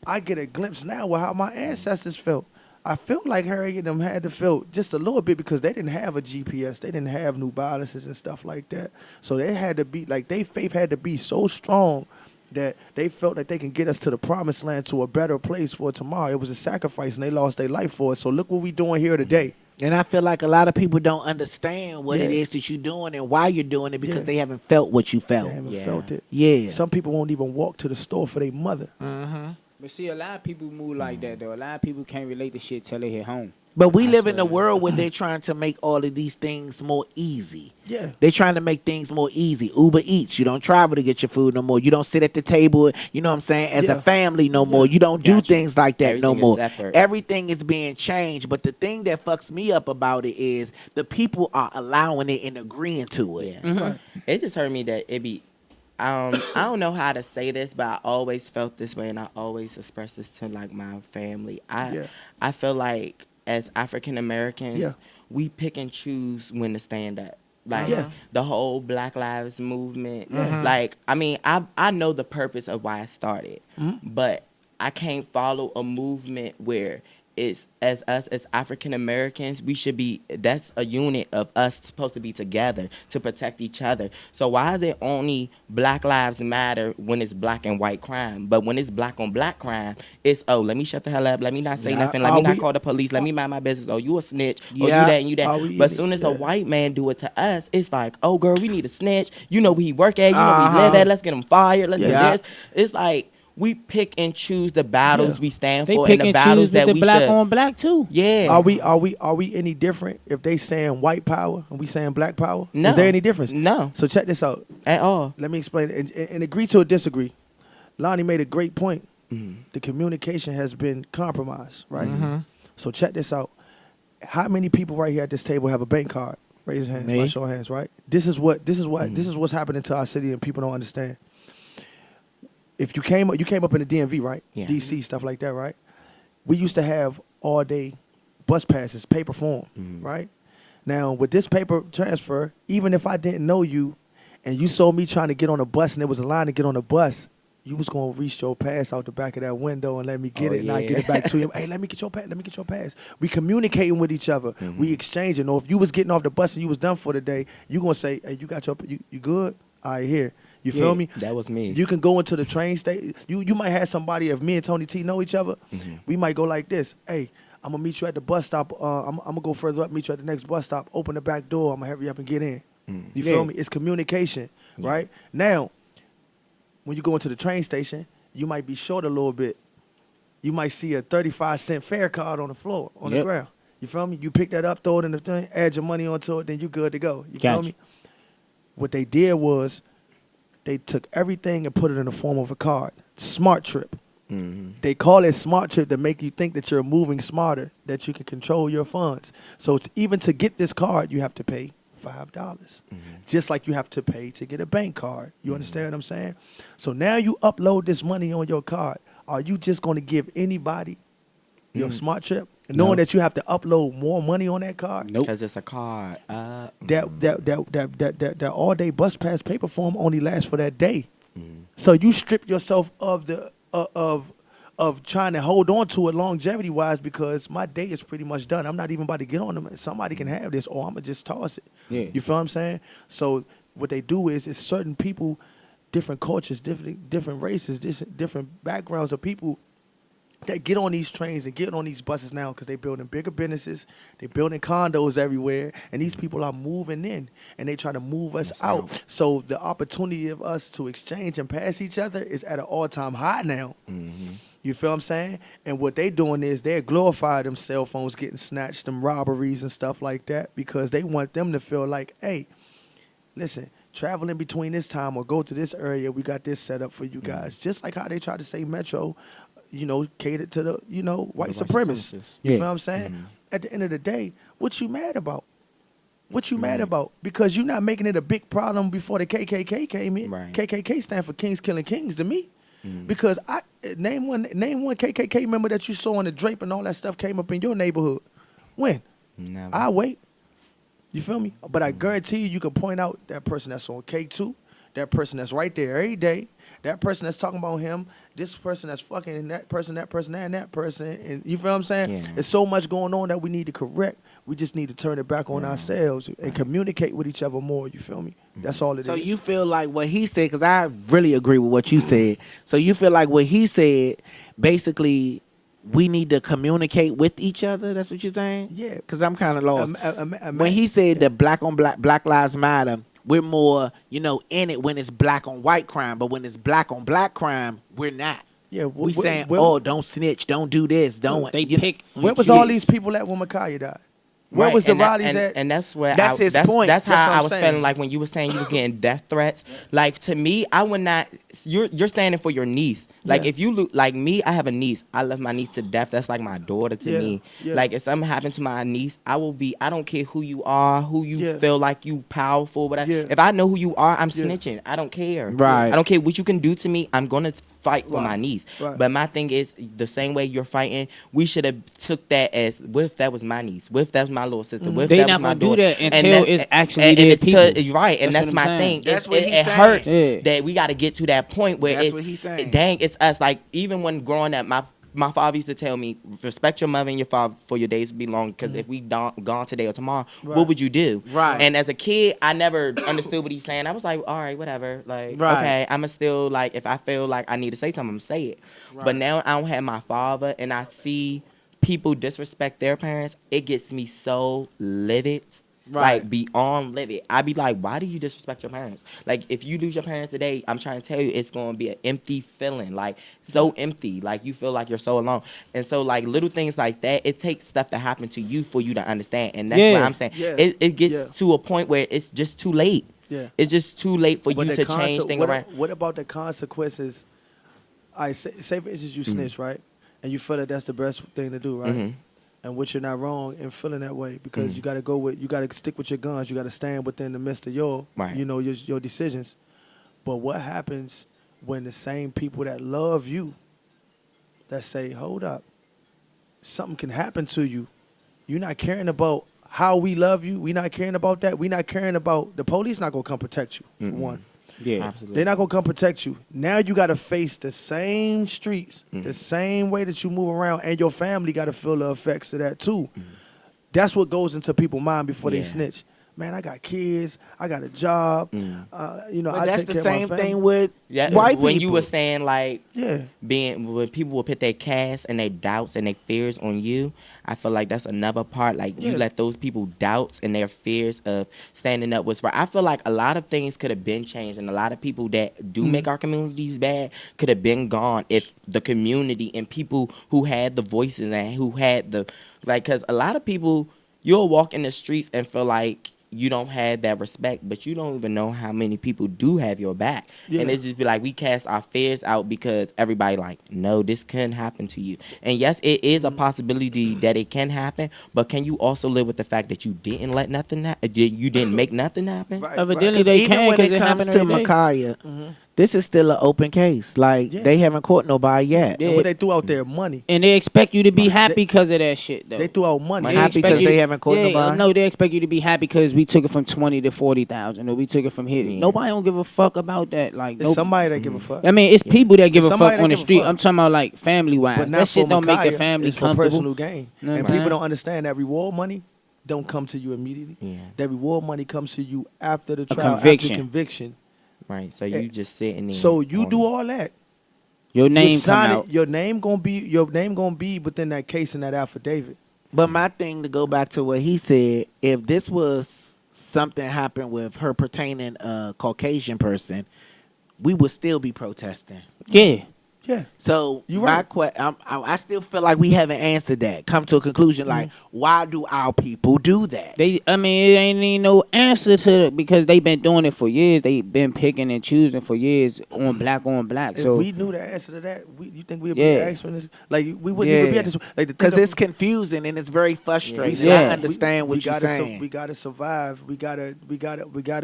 I get a glimpse now of how my ancestors felt. I felt like Harriet and them had to feel just a little bit because they didn't have a GPS. They didn't have New Balances and stuff like that. So they had to be, like, their faith had to be so strong that they felt that they can get us to the promised land, to a better place for tomorrow. It was a sacrifice, and they lost their life for it. So look what we doing here today.
And I feel like a lot of people don't understand what it is that you're doing and why you're doing it because they haven't felt what you felt.
They haven't felt it.
Yeah.
Some people won't even walk to the store for their mother.
But see, a lot of people move like that, though. A lot of people can't relate to shit till they hit home.
But we live in a world where they're trying to make all of these things more easy.
Yeah.
They're trying to make things more easy. Uber Eats. You don't travel to get your food no more. You don't sit at the table, you know what I'm saying, as a family no more. You don't do things like that no more. Everything is being changed. But the thing that fucks me up about it is the people are allowing it and agreeing to it.
Yeah. It just hurt me that it be... I don't know how to say this, but I always felt this way, and I always express this to, like, my family. I feel like as African Americans, we pick and choose when to stand up. Like, the whole Black Lives Movement. Like, I mean, I know the purpose of why it started, but I can't follow a movement where it's as us as African Americans, we should be, that's a unit of us supposed to be together to protect each other. So why is it only Black Lives Matter when it's black and white crime? But when it's black on black crime, it's, oh, let me shut the hell up. Let me not say nothing. Let me not call the police. Let me mind my business. Oh, you a snitch. Oh, you that and you that. But as soon as a white man do it to us, it's like, oh, girl, we need a snitch. You know where he work at. You know where he live at. Let's get him fired. Let's do this. It's like, we pick and choose the battles we stand for and the battles that we should.
They pick and choose the black on black too.
Yeah.
Are we any different if they saying white power and we saying black power?
No.
Is there any difference?
No.
So check this out.
At all.
Let me explain it. And agree to or disagree. Lonnie made a great point. The communication has been compromised, right? So check this out. How many people right here at this table have a bank card? Raise your hands.
Me.
Show hands, right? This is what's happening to our city and people don't understand. If you came up in the DMV, right?
Yeah.
DC, stuff like that, right? We used to have all day bus passes, paper form, right? Now, with this paper transfer, even if I didn't know you and you saw me trying to get on a bus and there was a line to get on a bus, you was going to reach your pass out the back of that window and let me get it and I get it back to you. Hey, let me get your pass. We communicating with each other. We exchanging. Or if you was getting off the bus and you was done for the day, you going to say, hey, you good? All right, here. You feel me?
That was me.
You can go into the train station. You might have somebody, if me and Tony T know each other, we might go like this. Hey, I'm going to meet you at the bus stop. I'm going to go further up, meet you at the next bus stop. Open the back door. I'm going to hurry up and get in. You feel me? It's communication, right? Now, when you go into the train station, you might be short a little bit. You might see a 35-cent fare card on the floor, on the ground. You feel me? You pick that up, throw it in the thing, add your money onto it, then you good to go. You feel me? What they did was, they took everything and put it in the form of a card. Smart Trip. They call it Smart Trip to make you think that you're moving smarter, that you can control your funds. So even to get this card, you have to pay $5. Just like you have to pay to get a bank card. You understand what I'm saying? So now you upload this money on your card. Are you just going to give anybody your Smart Trip, knowing that you have to upload more money on that card?
Nope. Because it's a card.
That all day bus pass paper form only lasts for that day. So you strip yourself of of trying to hold on to it longevity wise because my day is pretty much done. I'm not even about to get on them. Somebody can have this, or I'm gonna just toss it.
Yeah.
You feel what I'm saying? So what they do is certain people, different cultures, different races, different backgrounds of people that get on these trains and get on these buses now because they're building bigger businesses, they're building condos everywhere, and these people are moving in and they try to move us out. So the opportunity of us to exchange and pass each other is at an all-time high now. You feel what I'm saying? And what they doing is they're glorifying them cell phones getting snatched, them robberies and stuff like that because they want them to feel like, hey, listen, travel in between this time or go to this area, we got this set up for you guys. Just like how they try to say Metro, catered to the, white supremacists. You feel what I'm saying? At the end of the day, what you mad about? What you mad about? Because you're not making it a big problem before the KKK came in.
Right.
KKK stand for Kings Killing Kings to me. Because I name one KKK member that you saw in the drape and all that stuff came up in your neighborhood. When?
Never.
I wait. You feel me? But I guarantee you can point out that person that's on K2, that person that's right there every day, that person that's talking about him, this person that's fucking that person, and that person. And you feel what I'm saying?
Yeah.
There's so much going on that we need to correct. We just need to turn it back on ourselves and communicate with each other more. You feel me? That's all it is.
So you feel like what he said, because I really agree with what you said. So you feel like what he said, basically, we need to communicate with each other. That's what you're saying?
Yeah.
Because I'm kind of lost. When he said that Black Lives Matter, we're more, in it when it's black on white crime, but when it's black on black crime, we're not.
Yeah,
We saying, don't snitch, don't do this, don't.
They pick.
Where was all these people at when Micaiah died? Where was the rallies at?
And that's where
That's his point.
That's
That's
how
what
I
I'm
was
saying.
feeling like when you were saying you was getting death threats. Like to me, I would not. You're standing for your niece. Like
Yeah.
if you look like me, I have a niece. I love my niece to death. That's like my daughter to me.
Yeah.
Like if something happened to my niece, I will be. I don't care who you are, who you feel like you powerful. But
Yeah.
if I know who you are, I'm
Yeah.
snitching. I don't care.
Right.
I don't care what you can do to me. I'm gonna fight for my niece.
Right.
But my thing is the same way you're fighting. We should have took that as what if that was my niece? What if that was my little sister? What if
They
that
not
was my
gonna do
daughter?
that until it's actually their
it's
people's.
right, and
That's
that's
what
my
I'm
thing.
saying.
That's what he's
it
saying.
hurts
Yeah.
that we got to get to that point where
That's
it's
what he's saying.
dang, it's us. Like even when growing up, my father used to tell me, respect your mother and your father for your days to be long. Because if we gone today or tomorrow, what would you do?
Right.
And as a kid, I never understood what he's saying. I was like, all right, whatever. Like,
Right.
okay, I'ma still like if I feel like I need to say something, I'm gonna say it. But now I don't have my father, and I see people disrespect their parents. It gets me so livid.
Right.
Like beyond livid. I be like, why do you disrespect your parents? Like if you lose your parents today, I'm trying to tell you it's gonna be an empty feeling. Like so empty. Like you feel like you're so alone. And so like little things like that, it takes stuff to happen to you for you to understand. And that's what I'm saying.
Yeah.
It gets to a point where it's just too late.
Yeah.
It's just too late for
But
you
the
to change things around.
What about the consequences? Say for instance you snitch, right? And you feel that that's the best thing to do, right?
Mhm.
And which you're not wrong in feeling that way because you got to stick with your guns. You got to stand within the midst of your,
Right.
your decisions. But what happens when the same people that love you, that say, hold up, something can happen to you. You're not caring about how we love you. We're not caring about that. We're not caring about the police not going to come protect you, for one.
Yeah.
Absolutely.
They're not gonna come protect you. Now you gotta face the same streets, the same way that you move around, and your family gotta feel the effects of that too. That's what goes into people's mind before they
Yeah.
snitch. Man, I got kids, I got a job.
But
I
that's
take
the
care of my
same
family.
thing with
Yeah,
white
when
people.
you were saying like
Yeah,
when people will put their cast and their doubts and their fears on you, I feel like that's another part. Like
Yeah.
you let those people doubts and their fears of standing up was right. I feel like a lot of things could have been changed, and a lot of people that do make our communities bad could have been gone if the community and people who had the voices and who had the because a lot of people you'll walk in the streets and feel like you don't have that respect, but you don't even know how many people do have your back.
Yeah.
And it's just be like we cast our fears out because everybody like, no, this can happen to you. And yes, it is a possibility that it can happen, but can you also live with the fact that you didn't let nothing happen? You didn't make nothing happen?
right.
Evidently
Because
they
even
can
when
because
it
it
comes
happens
to
every day.
Micaiah, This is still an open case. Like,
Yeah.
they haven't caught nobody yet.
Yeah.
And what they threw out there, money.
And they expect you to be happy because of that shit, though.
They threw out money.
Money.
They
Happy
expect
because
you
they
to-
haven't caught nobody?
No, they expect you to be happy because we took it from 20 to 40,000, or we took it from here.
Yeah.
Nobody don't give a fuck about that. Like,
It's somebody that give a fuck.
I mean, it's people that give a
Somebody
fuck
that
on the
give a
street.
fuck.
I'm talking about like family wise.
But not
That shit
for
don't make
Micaiah,
the family
it's for
comfortable.
personal gain.
Know what
And
I'm
people
saying?
don't understand that reward money don't come to you immediately.
Yeah.
That reward money comes to you after the
A
trial,
conviction.
after conviction.
Right. So you just sitting there.
So you
on
do
it.
all that.
Your
You
name come
sign
out.
it, your name gonna be within that case in that affidavit.
But my thing, to go back to what he said, if this was something happened with her pertaining a Caucasian person, we would still be protesting.
Yeah.
Yeah.
So
You
my
right.
I still feel like we haven't answered that. Come to a conclusion, like, why do our people do that?
I mean, it ain't even no answer to it because they been doing it for years. They been picking and choosing for years on black.
If
So
we knew the answer to that, you think we'd
Yeah.
be asking this? Like we wouldn't even be at this. Like
Because it's confusing and it's very frustrating.
Yeah.
I understand what you're saying.
We gotta survive. We gotta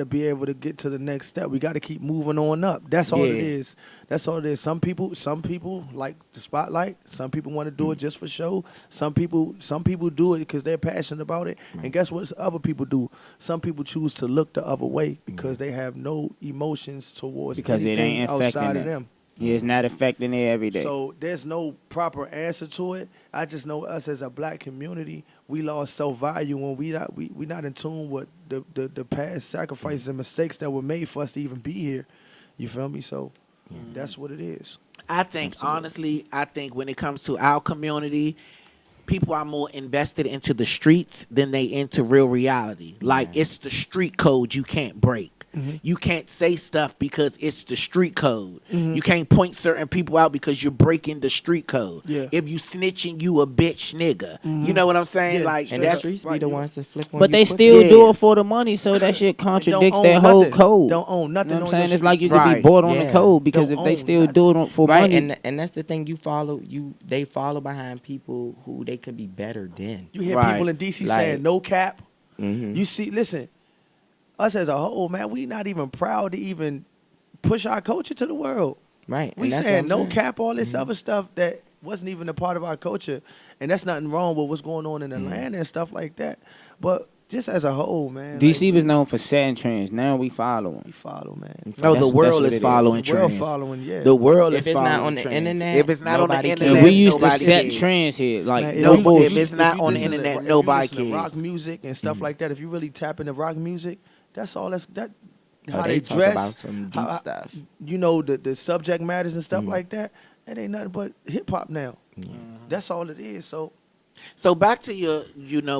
be able to get to the next step. We gotta keep moving on up. That's all it
Yeah.
is. That's all it is. Some people like the spotlight. Some people want to do it just for show. Some people do it because they're passionate about it. And guess what? Other people do. Some people choose to look the other way because they have no emotions towards
because it
anything
ain't affecting
outside of
them.
them.
Yeah, it's not affecting it every day.
So there's no proper answer to it. I just know us as a black community, we lost self-value when we not in tune with the past sacrifices and mistakes that were made for us to even be here. You feel me? So that's what it is.
I think, honestly, when it comes to our community, people are more invested into the streets than they into real reality. Like, it's the street code you can't break. You can't say stuff because it's the street code. You can't point certain people out because you're breaking the street code.
Yeah.
If you snitching, you a bitch nigga. You know what I'm saying?
Yeah,
Like,
straight
And the
up.
that's
streets be
right,
the
you-
ones that flip on
But
you
they
quick.
still
Yeah.
do it for the money, so that shit contradicts their whole
nothing.
code.
Don't own nothing.
You know what I'm
on your
saying? It's like you could
Right.
be bought on the
Yeah.
code because
Don't
if they
own
still
nothing.
do it for
Right,
money,
and that's the thing. They follow behind people who they could be better than.
You hear
Right.
people in DC
Like-
saying no cap.
Mhm.
You see, listen, us as a whole, man, we not even proud to even push our culture to the world.
Right.
We
and that's
saying
what
no
I'm saying.
cap, all this other stuff that wasn't even a part of our culture, and that's nothing wrong with what's going on in the land and stuff like that. But just as a whole, man,
DC
like,
was known for setting trends. Now we follow
we
them.
follow, man.
No,
That's
the world
what
is
it is.
following
The world
trends.
following, yeah.
The world
If
is
it's
following
not on the
trends.
internet,
If it's not on the
nobody
internet,
And we used to
nobody
set
cares.
trends here. Like,
Man,
no
if you-
bullshit.
if you-
If it's not
if you
on the
listen to-
internet,
if you
nobody
listen to
cares.
rock music and stuff like that. If you really tap into rock music, that's all. That
Oh,
how
they
they
talk
dress,
about some deep
how-
stuff.
You know the subject matters and stuff like that. It ain't nothing but hip hop now. That's all it is.
So back to your,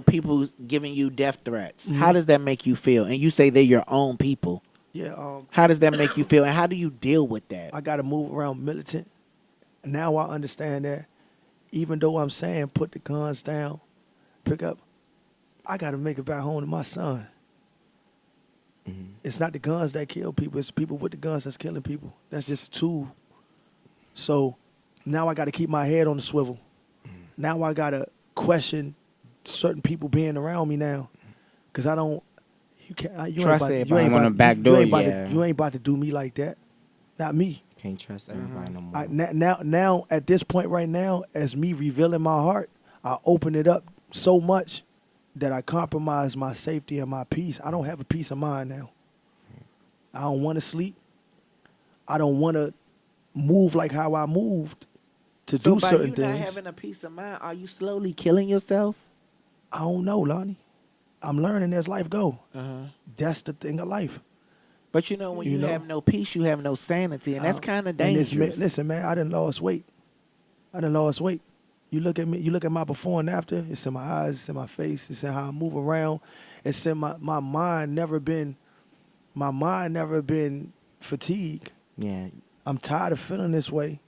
people giving you death threats. How does that make you feel? And you say they're your own people.
Yeah,
How does that make you feel? And how do you deal with that?
I got to move around militant. Now I understand that. Even though I'm saying put the guns down, pick up, I got to make it back home to my son. It's not the guns that kill people. It's people with the guns that's killing people. That's just a tool. So now I got to keep my head on the swivel. Now I got to question certain people being around me now. Because I don't, you can't, you
Trust
ain't
everybody.
about,
Wanna backdoor
you ain't about
you.
to, you ain't about to do me like that. Not me.
Can't trust everybody no more.
Now at this point right now, as me revealing my heart, I open it up so much that I compromise my safety and my peace. I don't have a peace of mind now. I don't want to sleep. I don't want to move like how I moved to
So
do
by
certain
you not
things.
having a peace of mind, are you slowly killing yourself?
I don't know, Lonnie. I'm learning as life go. That's the thing of life.
But when
You
you
know?
have no peace, you have no sanity, and that's kind of
And it's-
dangerous.
listen, man, I done lost weight. You look at me, you look at my before and after, it's in my eyes, it's in my face, it's in how I move around. It's in my mind never been fatigued.
Yeah.
I'm tired of feeling this way,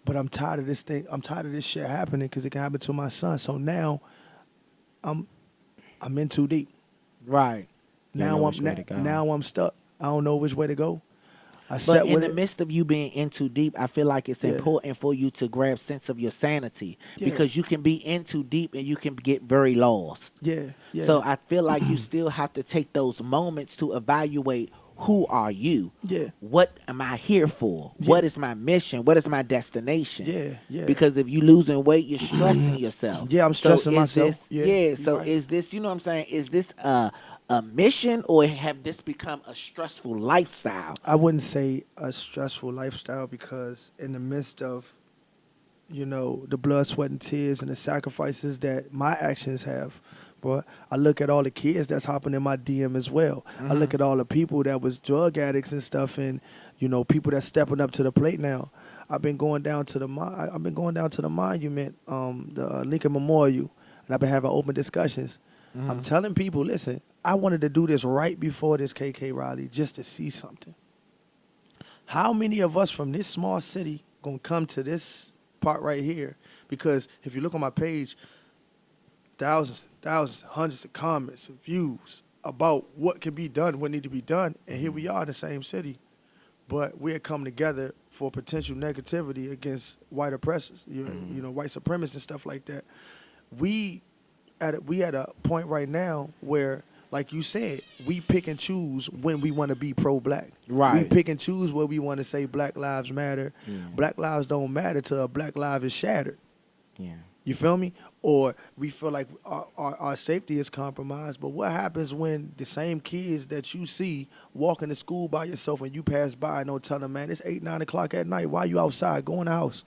but I'm tired of this thing. I'm tired of this shit happening because it can happen to my son. So now I'm in too deep.
Right.
Now
know
I'm
which way to go.
now I'm stuck. I don't know which way to go. I
But
sat
in
with
the
it.
midst of you being in too deep, I feel like it's
Yeah.
important for you to grab sense of your sanity
Yeah.
because you can be in too deep and you can get very lost.
Yeah.
So I feel like you still have to take those moments to evaluate who are you?
Yeah.
What am I here for?
Yeah.
What is my mission? What is my destination?
Yeah.
Because if you losing weight, you're stressing yourself.
Yeah, I'm stressing
is
myself.
This,
Yeah,
so
right.
is this, you know what I'm saying? Is this a mission, or have this become a stressful lifestyle?
I wouldn't say a stressful lifestyle, because in the midst of, the blood, sweat, and tears and the sacrifices that my actions have, but I look at all the kids that's hopping in my DM as well. I look at all the people that was drug addicts and stuff, and people that's stepping up to the plate now. I've been going down to the monument, the Lincoln Memorial, and I've been having open discussions. I'm telling people, listen, I wanted to do this right before this KK rally just to see something. How many of us from this small city gonna come to this part right here? Because if you look on my page, thousands, hundreds of comments and views about what can be done, what need to be done, and here we are in the same city, but we're coming together for potential negativity against white oppressors, white supremacists and stuff like that. We at a point right now where, like you said, we pick and choose when we want to be pro-black.
Right.
We pick and choose where we want to say Black Lives Matter.
Yeah.
Black lives don't matter till a black life is shattered.
Yeah.
You feel me? Or we feel like our safety is compromised. But what happens when the same kids that you see walking to school by yourself and you pass by and don't tell them, man, it's 8, 9 o'clock at night. Why you outside? Go in the house.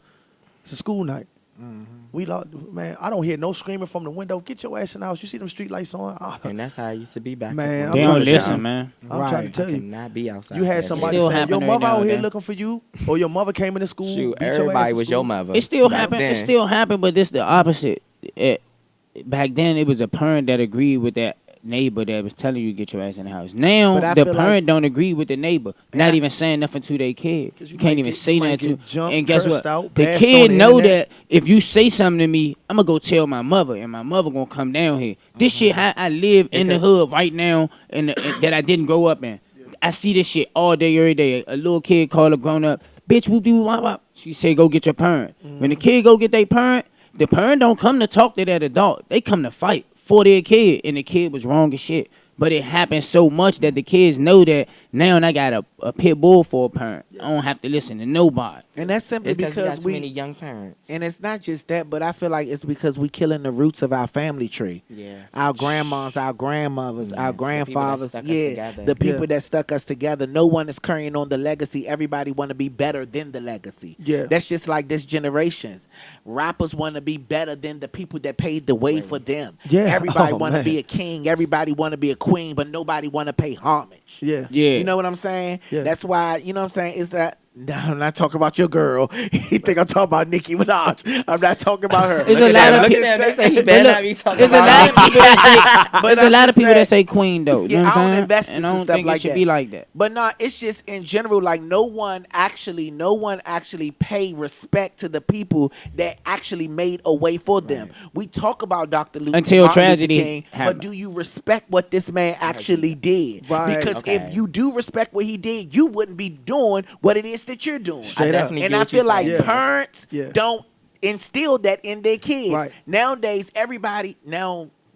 It's a school night. Man, I don't hear no screaming from the window. Get your ass in the house. You see them street lights on?
And that's how I used to be back.
Man,
then.
They
I'm
don't
trying to
listen,
tell you.
man.
I'm trying to tell
I
you.
cannot be outside.
You had
past
somebody
Still
say,
happen
your
every
mother
now
out
and
here
then.
looking for you, or your mother came into school,
Shoot,
beat your ass
everybody
in
was
school.
your mother.
It still
back
happened.
then.
It still happened, but this the opposite. Back then, it was a parent that agreed with that neighbor that was telling you to get your ass in the house. Now,
But I
the
feel
parent don't agree with the neighbor, not even saying nothing to their kid.
'Cause
You
you
can't
might
even
get-
say
you might
nothing
get
to.
jumped,
And guess
cursed
what?
out,
The
bashed
kid
on the
know
internet.
that if you say something to me, I'm gonna go tell my mother, and my mother gonna come down here. This shit, how I live in the hood right now, and that I didn't grow up in. I see this shit all day, every day. A little kid call a grown up, bitch, whoop de wop wop. She say, go get your parent. When the kid go get their parent, the parent don't come to talk to that adult. They come to fight for their kid, and the kid was wrong as shit. But it happens so much that the kids know that now I got a pit bull for a parent. I don't have to listen to nobody.
And that's simply
It's because we
because
got too many young parents.
and it's not just that, but I feel like it's because we killing the roots of our family tree.
Yeah.
Our grandmas, our grandmothers, our
The people that
grandfathers,
stuck us
yeah,
together.
the people
Yeah.
that stuck us together. No one is carrying on the legacy. Everybody want to be better than the legacy.
Yeah.
That's just like this generations. Rappers want to be better than the people that paved the way for them.
Yeah.
Everybody
Oh,
want to
man.
be a king. Everybody want to be a queen, but nobody want to pay homage.
Yeah.
Yeah.
You know what I'm saying?
Yeah.
That's why, you know what I'm saying? Is that, no, I'm not talking about your girl. You think I'm talking about Nicki Minaj. I'm not talking about her.
There's
Look
a
at
lot of
that.
people.
Look at that.
They say he
But
better
look,
not be talking
there's a
about
lot of people that say.
But
There's a
I'm
lot of
just
people that
saying-
say queen though. You
Yeah,
know what
I
I'm
don't
saying?
invest
And
into
I don't
stuff
think
like
it should
that.
be like that.
But no, it's just in general, like no one actually pay respect to the people that actually made a way for them. We talk about Dr. Luther,
Until
Martin
tragedy
Luther King,
happened.
but do you respect what this man actually did?
Right.
Because
Okay.
if you do respect what he did, you wouldn't be doing what it is that you're doing.
Straight up.
definitely
And
get
I
what
feel
you're
like
saying.
parents
Yeah.
don't instill that in their kids.
Right.
Nowadays,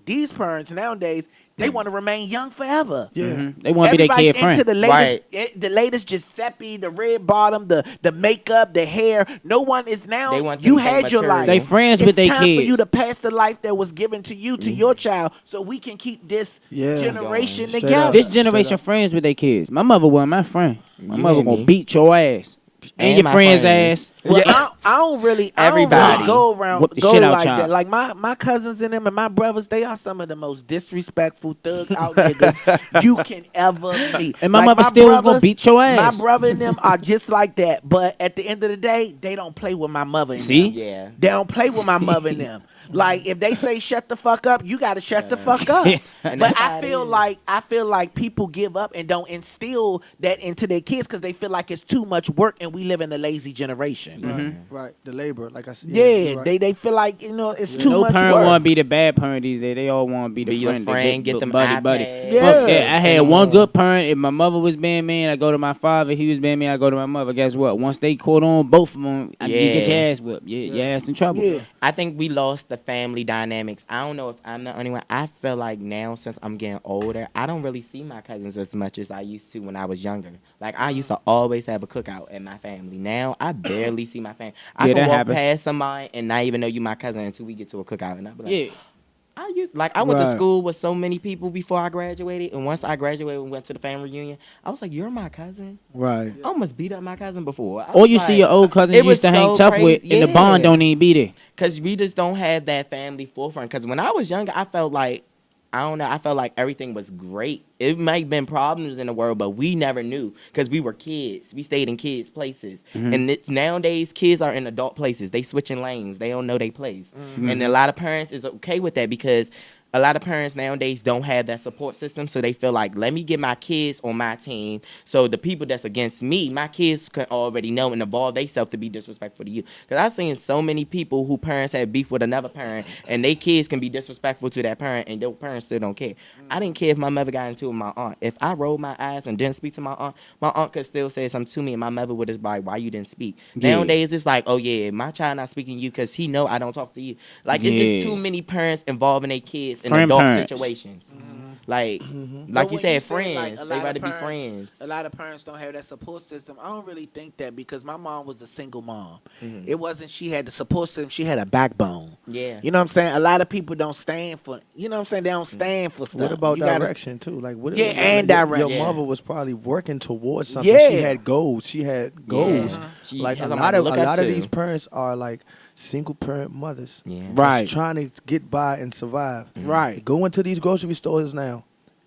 these parents nowadays, they want to remain young forever.
Yeah.
They want to be their
Everybody's
kid friend.
into the latest, the latest Giuseppe, the red bottom, the makeup, the hair. No one is now.
They want
You
them to
had your
mature.
life.
They friends
It's
with their
time for
kids.
you to pass the life that was given to you to your child, so we can keep this
Yeah.
generation
Straight
together.
up.
This
Straight
generation
up.
friends with their kids. My mother wasn't my friend. My
You
mother
and
gonna
me.
beat your ass and
And
your
my
friend's
friends.
ass.
Well, I don't really
Everybody.
go around
Whoop the
go
shit out
like
y'all.
that. Like my cousins and them and my brothers, they are some of the most disrespectful thug out niggas you can ever meet.
And my
Like,
mother still was gonna
brothers-
beat your ass.
My brother and them are just like that. But at the end of the day, they don't play with my mother and
See?
them.
Yeah.
They don't play with my mother and them. Like if they say shut the fuck up, you gotta shut the fuck up.
And
But
that's how
I
it
feel like people give up and don't instill that into their kids because they feel like it's too much work and we live in a lazy generation.
Right. The labor, like I said.
Yeah,
you're right.
they feel like it's too
No
much
parent
work.
want to be the bad parent these days. They all want to be the
Be your
friend.
friend,
the
get them
buddy.
iPads.
Yeah.
Fuck that. I had
Send
one
them
good parent. If my mother was being mean, I go to my father. If he was being mean, I go to my mother. Guess what? Once they caught on, both of them, you get your ass whipped. Your ass in trouble.
Yeah.
I think we lost the family dynamics. I don't know if I'm the only one. I feel like now, since I'm getting older, I don't really see my cousins as much as I used to when I was younger. Like, I used to always have a cookout at my family. Now, I barely see my family. I
Yeah,
can
that
walk
happens.
past somebody and not even know you my cousin until we get to a cookout. And I be like,
Yeah.
I went to
Right.
school with so many people before I graduated, and once I graduated and went to the family reunion, I was like, "You're my cousin."
Right.
I almost beat up my cousin before. I
Or
was
you see
like-
your old cousin
It
you used
was
to hang
so
tough
crazy.
with, and the bond
Yeah.
don't even be there.
Cause we just don't have that family forefront. Cause when I was younger, I felt like I felt like everything was great. It might have been problems in the world, but we never knew because we were kids. We stayed in kids' places, and it's nowadays kids are in adult places. They switching lanes. They don't know their place, and a lot of parents is okay with that because a lot of parents nowadays don't have that support system, so they feel like, let me get my kids on my team, so the people that's against me, my kids can already know and evolve themselves to be disrespectful to you. Because I've seen so many people who parents have beef with another parent, and they kids can be disrespectful to that parent, and their parents still don't care. I didn't care if my mother got into it with my aunt. If I rolled my eyes and didn't speak to my aunt could still say something to me, and my mother would just be like, why you didn't speak?
Yeah.
Nowadays, it's like, oh yeah, my child not speaking to you because he know I don't talk to you. Like, it's
Yeah.
just too many parents involving their kids in
Friend
adult
parents.
situations. Like
But
you
when
said,
say, like,
friends.
a
They
lot
rather
of
be
parents-
friends.
A lot of parents don't have that support system. I don't really think that because my mom was a single mom.
Mhm.
It wasn't she had the support system. She had a backbone.
Yeah.
You know what I'm saying? A lot of people don't stand for. You know what I'm saying? They don't stand for stuff.
What about
You gotta-
direction too? Like what?
Yeah,
like,
and
your-
direction.
Your
Yeah.
mother was probably working towards something.
Yeah.
She had goals. She had goals.
She
Like
has
a
somebody to look up
lot of
to.
these parents are like single parent mothers.
Yeah.
that's
Right.
trying to get by and survive.
Right.
Go into these grocery stores now.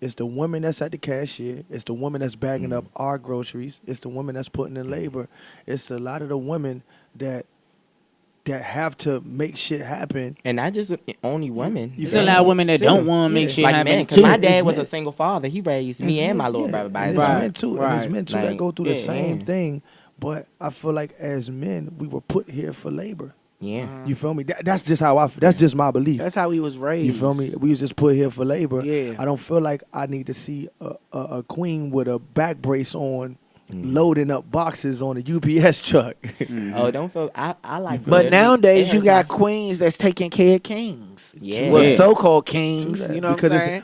It's the woman that's at the cashier. It's the woman that's bagging up our groceries. It's the woman that's putting in labor. It's a lot of the women that have to make shit happen.
And not just only women.
You
There's a lot of women that
too.
don't want to make
Yeah.
shit
Like
happen.
men, because
too.
my
It's
dad was a
men.
single father. He raised me
It's
and my
men,
little
yeah.
brother by
And
his
it's
side.
men too. And
Right.
it's men too
Like,
that go through the
yeah,
same
yeah.
thing. But I feel like as men, we were put here for labor.
Yeah.
You feel me? That's just how that's just my belief.
That's how he was raised.
You feel me? We was just put here for labor.
Yeah.
I don't feel like I need to see a queen with a back brace on, loading up boxes on a UPS truck.
Oh, don't feel. I like.
But
it
nowadays you
hurts
got
my-
queens that's taking care of kings.
Yeah.
Well,
Yeah.
so-called
True
kings.
that.
You know
because
what I'm saying?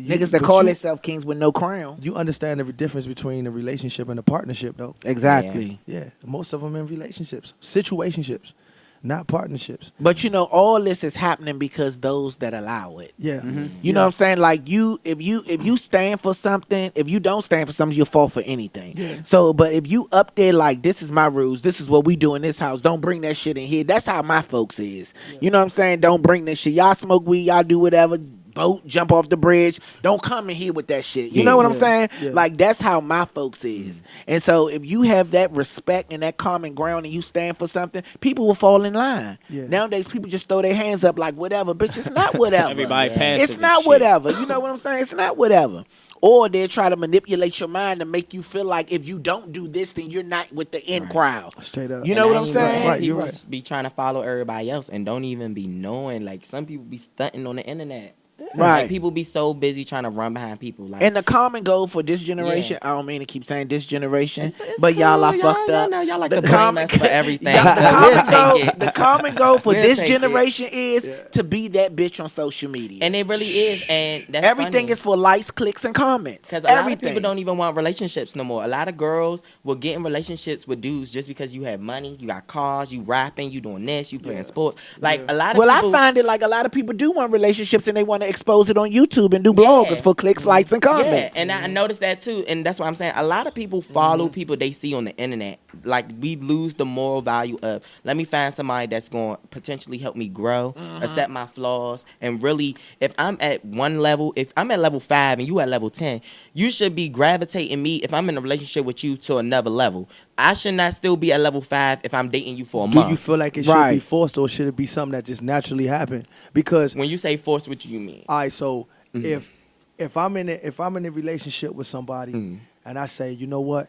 Niggas that
but
call
you-
themselves kings with no crown.
You understand the difference between a relationship and a partnership, though.
Exactly.
Yeah, most of them in relationships, situationships, not partnerships.
But you know, all this is happening because those that allow it.
Yeah,
You know what I'm saying? Like if you stand for something, if you don't stand for something, you'll fall for anything.
Yeah.
So, but if you up there like, this is my rules, this is what we do in this house, don't bring that shit in here. That's how my folks is. You know what I'm saying? Don't bring this shit. Y'all smoke weed, y'all do whatever. Boat, jump off the bridge. Don't come in here with that shit. You know what I'm saying?
Yeah.
Like, that's how my folks is. And so if you have that respect and that common ground and you stand for something, people will fall in line.
Yeah.
Nowadays, people just throw their hands up like, whatever. Bitch, it's not whatever.
Everybody
Yeah.
passive
It's
and
not
shit.
whatever. You know what I'm saying? It's not whatever. Or they try to manipulate your mind to make you feel like if you don't do this, then you're not with the in crowd.
straight up.
You know
And
what
I
I'm
ain't
saying?
mad
Right, you're
people
right.
be trying to follow everybody else and don't even be knowing. Like, some people be stunting on the internet.
Right.
Like, people be so busy trying to run behind people. Like,
And the common goal for this generation, I don't mean to keep saying this generation,
It's
but y'all
cool.
are fucked
y'all
up.
know y'all like
The
to blame
common-
us for everything.
Yeah,
So
the,
we'll
common goal,
take it.
the common goal for
We'll
this
take it.
generation is to be that bitch on social media.
And it really is. And that's
everything
funny.
is for likes, clicks, and comments.
Because a lot of
Everything.
people don't even want relationships no more. A lot of girls will get in relationships with dudes just because you have money, you got cars, you rapping, you doing this, you playing sports. Like, a lot of
Well,
people.
I find it like a lot of people do want relationships and they want to expose it on YouTube and do bloggers
Yeah.
for clicks, likes, and comments.
Yeah, and I noticed that too, and that's what I'm saying. A lot of people follow people they see on the internet. Like, we lose the moral value of, let me find somebody that's going to potentially help me grow, accept my flaws, and really, if I'm at one level, if I'm at level 5 and you at level 10, you should be gravitating me, if I'm in a relationship with you, to another level. I should not still be at level 5 if I'm dating you for a
Do
month.
you feel like it should be
Right.
forced or should it be something that just naturally happen? Because
When you say force, what do you mean?
all right, so if I'm in a relationship with somebody and I say, you know what,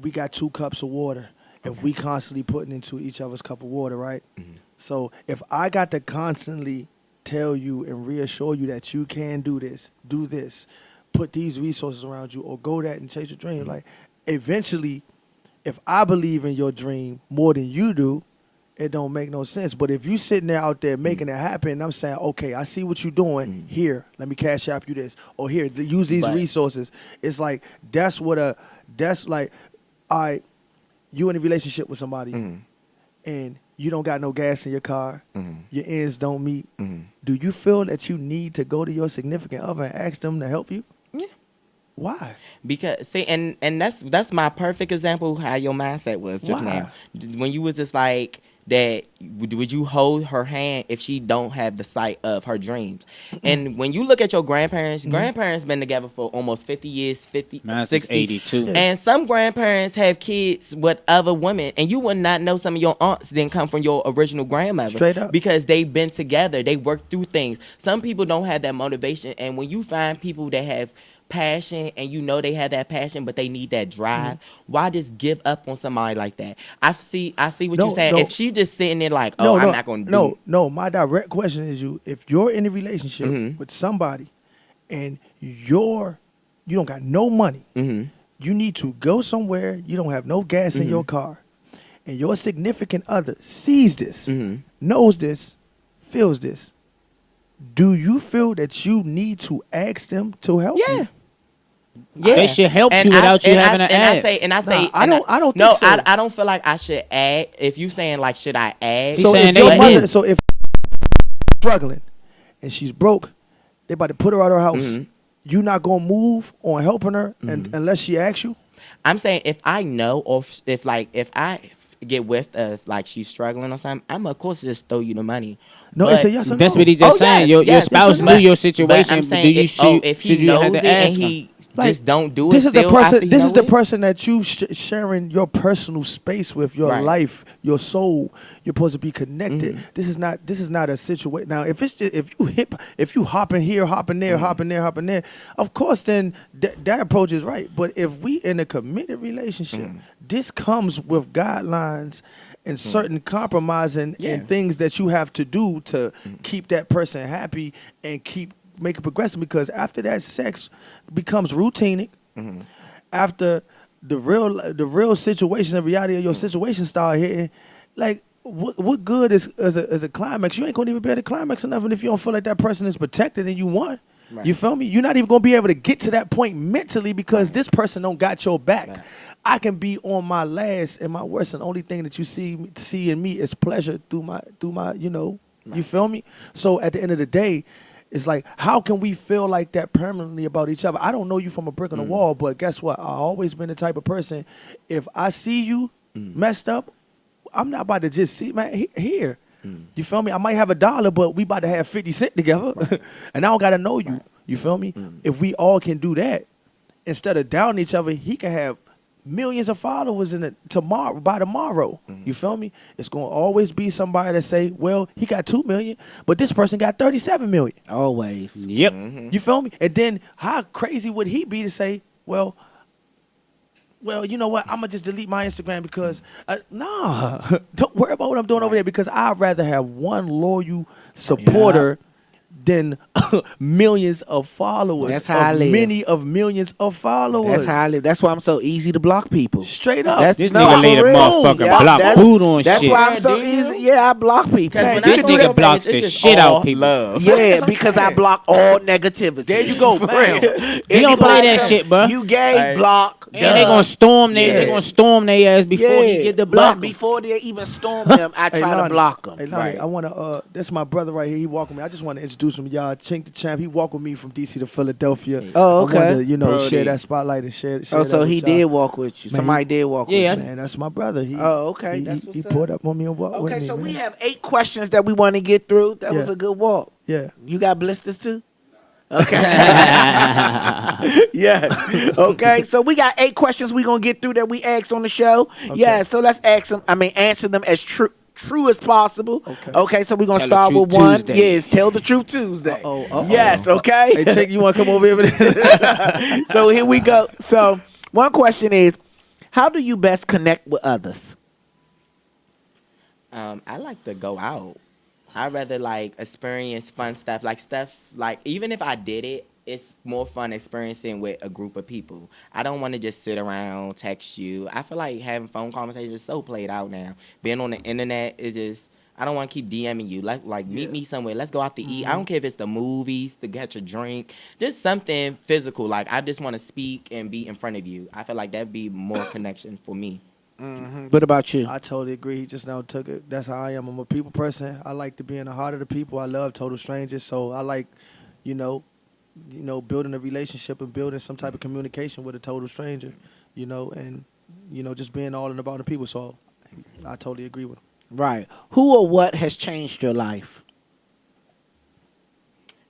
we got 2 cups of water. If we constantly putting into each other's cup of water, right? So if I got to constantly tell you and reassure you that you can do this, put these resources around you, or go that and chase your dream, like eventually, if I believe in your dream more than you do, it don't make no sense. But if you sitting there out there making it happen, I'm saying, okay, I see what you're doing. Here, let me cash app you this, or here, use these resources. It's like that's like, all right, you in a relationship with somebody, and you don't got no gas in your car, your ends don't meet. Do you feel that you need to go to your significant other and ask them to help you?
Yeah.
Why?
Because see, and that's my perfect example of how your mindset was just now. When you was just like that, would you hold her hand if she don't have the sight of her dreams? And when you look at your grandparents, grandparents been together for almost 50 years, 50,
Mine's
60.
82.
And some grandparents have kids with other women, and you would not know some of your aunts didn't come from your original grandmother.
Straight up.
Because they've been together. They worked through things. Some people don't have that motivation, and when you find people that have passion and you know they have that passion but they need that drive, why just give up on somebody like that? I see what you're saying. If she just sitting there like, I'm not gonna do
no, my direct question is, if you're in a relationship with somebody and you don't got no money, you need to go somewhere, you don't have no gas in your car, and your significant other sees this, knows this, feels this, do you feel that you need to ask them to help you?
Yeah,
They should help you without you having to ask.
I don't think so.
I don't feel like I should add. If you saying like, should I add?
He's saying
if struggling and she's broke, they about to put her out of her house. You not gonna move on helping her unless she asks you?
I'm saying if I know, or if I get with like she's struggling or something, I'm of course just throw you the money.
No, it's a yes or no.
That's what he just saying. Your spouse knew your situation.
I'm saying if he knows it and he just don't do it.
This is the person. This is the
it?
person that you sharing your personal space with, your life, your soul. You're supposed to be connected. This is not a situation. Now, if you hopping here, hopping there, hopping there, of course, then that approach is right. But if we in a committed relationship, this comes with guidelines and certain compromising and things that you have to do to keep that person happy and make it progressive, because after that, sex becomes routinic. After the real situation, the reality of your situation start hitting, like what good is a climax? You ain't gonna even be able to climax enough, and if you don't feel like that person is protected and you want. Right. You feel me? You're not even gonna be able to get to that point mentally because this person don't got your back. Right. I can be on my last and my worst, and the only thing that you see in me is pleasure through my you feel me? So at the end of the day, it's like, how can we feel like that permanently about each other? I don't know you from a brick on the wall, but guess what? I've always been the type of person, if I see you messed up, I'm not about to just see, man, here. You feel me? I might have $1, but we about to have 50 cents together. And I don't got to know you. Right. You feel me? If we all can do that, instead of downing each other, he can have millions of followers by tomorrow. You feel me? It's going to always be somebody that say, well, he got 2 million, but this person got 37 million.
Always.
Yep.
You feel me? And then how crazy would he be to say, well, you know what? I'm going to just delete my Instagram because, nah, don't worry about what I'm doing over there, because I'd rather have one loyal supporter than millions of followers.
That's how I live.
Many of millions of followers.
That's how I live. That's why I'm so easy to block people.
Straight up.
This nigga laid a motherfucking block food on shit.
That's why I'm so easy. Yeah, I block people.
This nigga blocks the shit out people.
Love.
Yeah, because I block all negativity.
There you go, man.
He don't play that shit, bro.
You gay, block.
And they gonna storm their ass before he get the block.
Before they even storm them, I try to block them.
Hey, Lonnie, I want to, this is my brother right here. He walked with me. I just want to introduce him, y'all. Chink the Champ. He walked with me from D.C. to Philadelphia.
Oh, okay.
I wanted to, share that spotlight and share
Oh, so he did walk with you.
Man,
somebody did walk with you.
Man, that's my brother.
Okay.
He pulled up on me and walked with me.
Okay, so
man.
we have 8 questions that we want to get through. That was a good walk.
Yeah.
You got blisters too? Okay. Yes. Okay. So we got 8 questions we gonna get through that we asked on the show. Okay. Yeah. So let's answer them as true as possible. Okay. So we're gonna start with one. Tuesday. Yes. Tell the truth Tuesday. Yes. Okay.
Hey, Chick, you wanna come over here?
So here we go. So one question is, how do you best connect with others?
I like to go out. I'd rather like experience fun stuff, like even if I did it, it's more fun experiencing with a group of people. I don't want to just sit around, text you. I feel like having phone conversations is so played out now. Being on the internet is just, I don't want to keep DMing you. Like meet me somewhere. Let's go out to eat. I don't care if it's the movies, to get your drink, just something physical. Like, I just want to speak and be in front of you. I feel like that'd be more connection for me.
What about you?
I totally agree. He just now took it. That's how I am. I'm a people person. I like to be in the heart of the people. I love total strangers. So I like, building a relationship and building some type of communication with a total stranger, and, just being all in about the people. So I totally agree with him.
Right. Who or what has changed your life?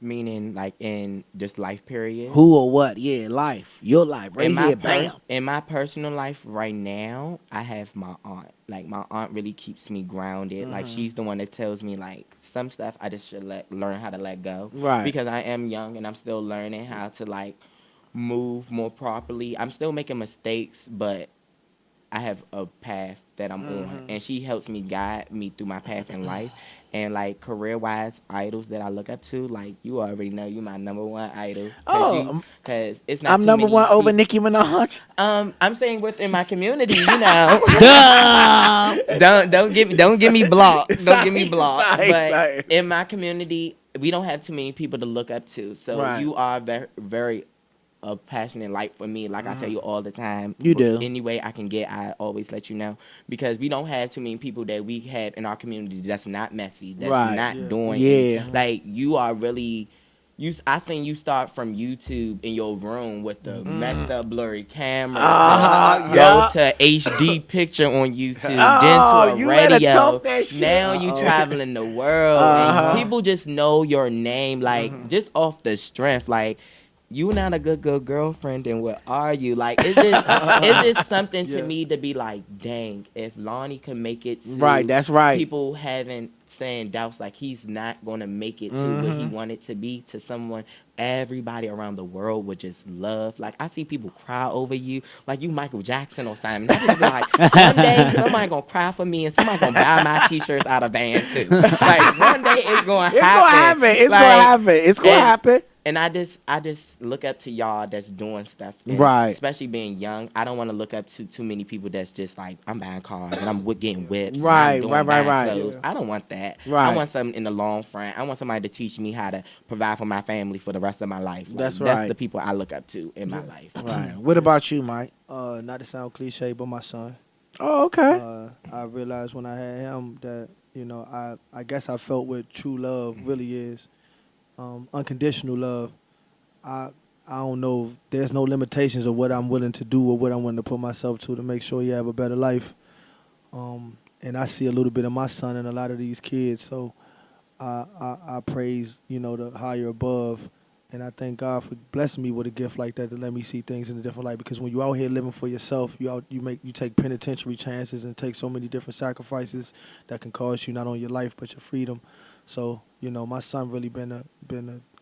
Meaning, like, in just life period.
Who or what? Yeah, life. Your life. Right here, bam.
In my personal life right now, I have my aunt. Like, my aunt really keeps me grounded. Like, she's the one that tells me, like, some stuff I just should learn how to let go.
Right.
Because I am young and I'm still learning how to, like, move more properly. I'm still making mistakes, but I have a path that I'm on. And she helps me guide me through my path in life. And, like, career-wise, idols that I look up to, like, you already know you my number one idol. Because it's not
I'm
too
number
many
one over
people.
Nicki Minaj.
I'm saying within my community, don't get me blocked. Don't get me blocked.
Sorry.
But in my community, we don't have too many people to look up to. So
Right.
you are very, very a passionate light for me. Like I tell you all the time.
You do.
Any way I can get, I always let you know. Because we don't have too many people that we have in our community that's not messy, that's
Right.
not doing
Yeah.
like, you are really... I seen you start from YouTube in your room with the messed up blurry camera. Go to HD picture on YouTube, then to
you
a
better
radio.
talk that shit.
Now you traveling the world. And people just know your name, like, just off the strength. Like, you not a good girlfriend, then what are you? Like, it's just something to me to be like, dang, if Lonnie can make it to
Right, that's right.
people having saying doubts like he's not gonna make it to what he wanted to be, to someone everybody around the world would just love. Like, I see people cry over you like you Michael Jackson or something. I just be like, one day somebody gonna cry for me and somebody gonna buy my t-shirts out of van too. Like, one day it's gonna happen.
It's gonna happen.
And I just look up to y'all that's doing stuff. And
Right.
especially being young. I don't want to look up to too many people that's just like, I'm buying cars and I'm getting whips.
Right,
and I'm buying
right.
clothes. I don't want that.
Right.
I want something in the long front. I want somebody to teach me how to provide for my family for the rest of my life. Like,
That's
That's
right.
the people I look up to in my life.
Right. What about you, Mike?
Not to sound cliche, but my son.
Oh, okay.
I realized when I had him that, I guess I felt what true love really is. Unconditional love. I don't know. There's no limitations of what I'm willing to do or what I'm willing to put myself to make sure you have a better life. And I see a little bit of my son in a lot of these kids. So I praise, the higher above. And I thank God for blessing me with a gift like that to let me see things in a different light. Because when you're out here living for yourself, you take penitentiary chances and take so many different sacrifices that can cost you not only your life but your freedom. So, my son really been a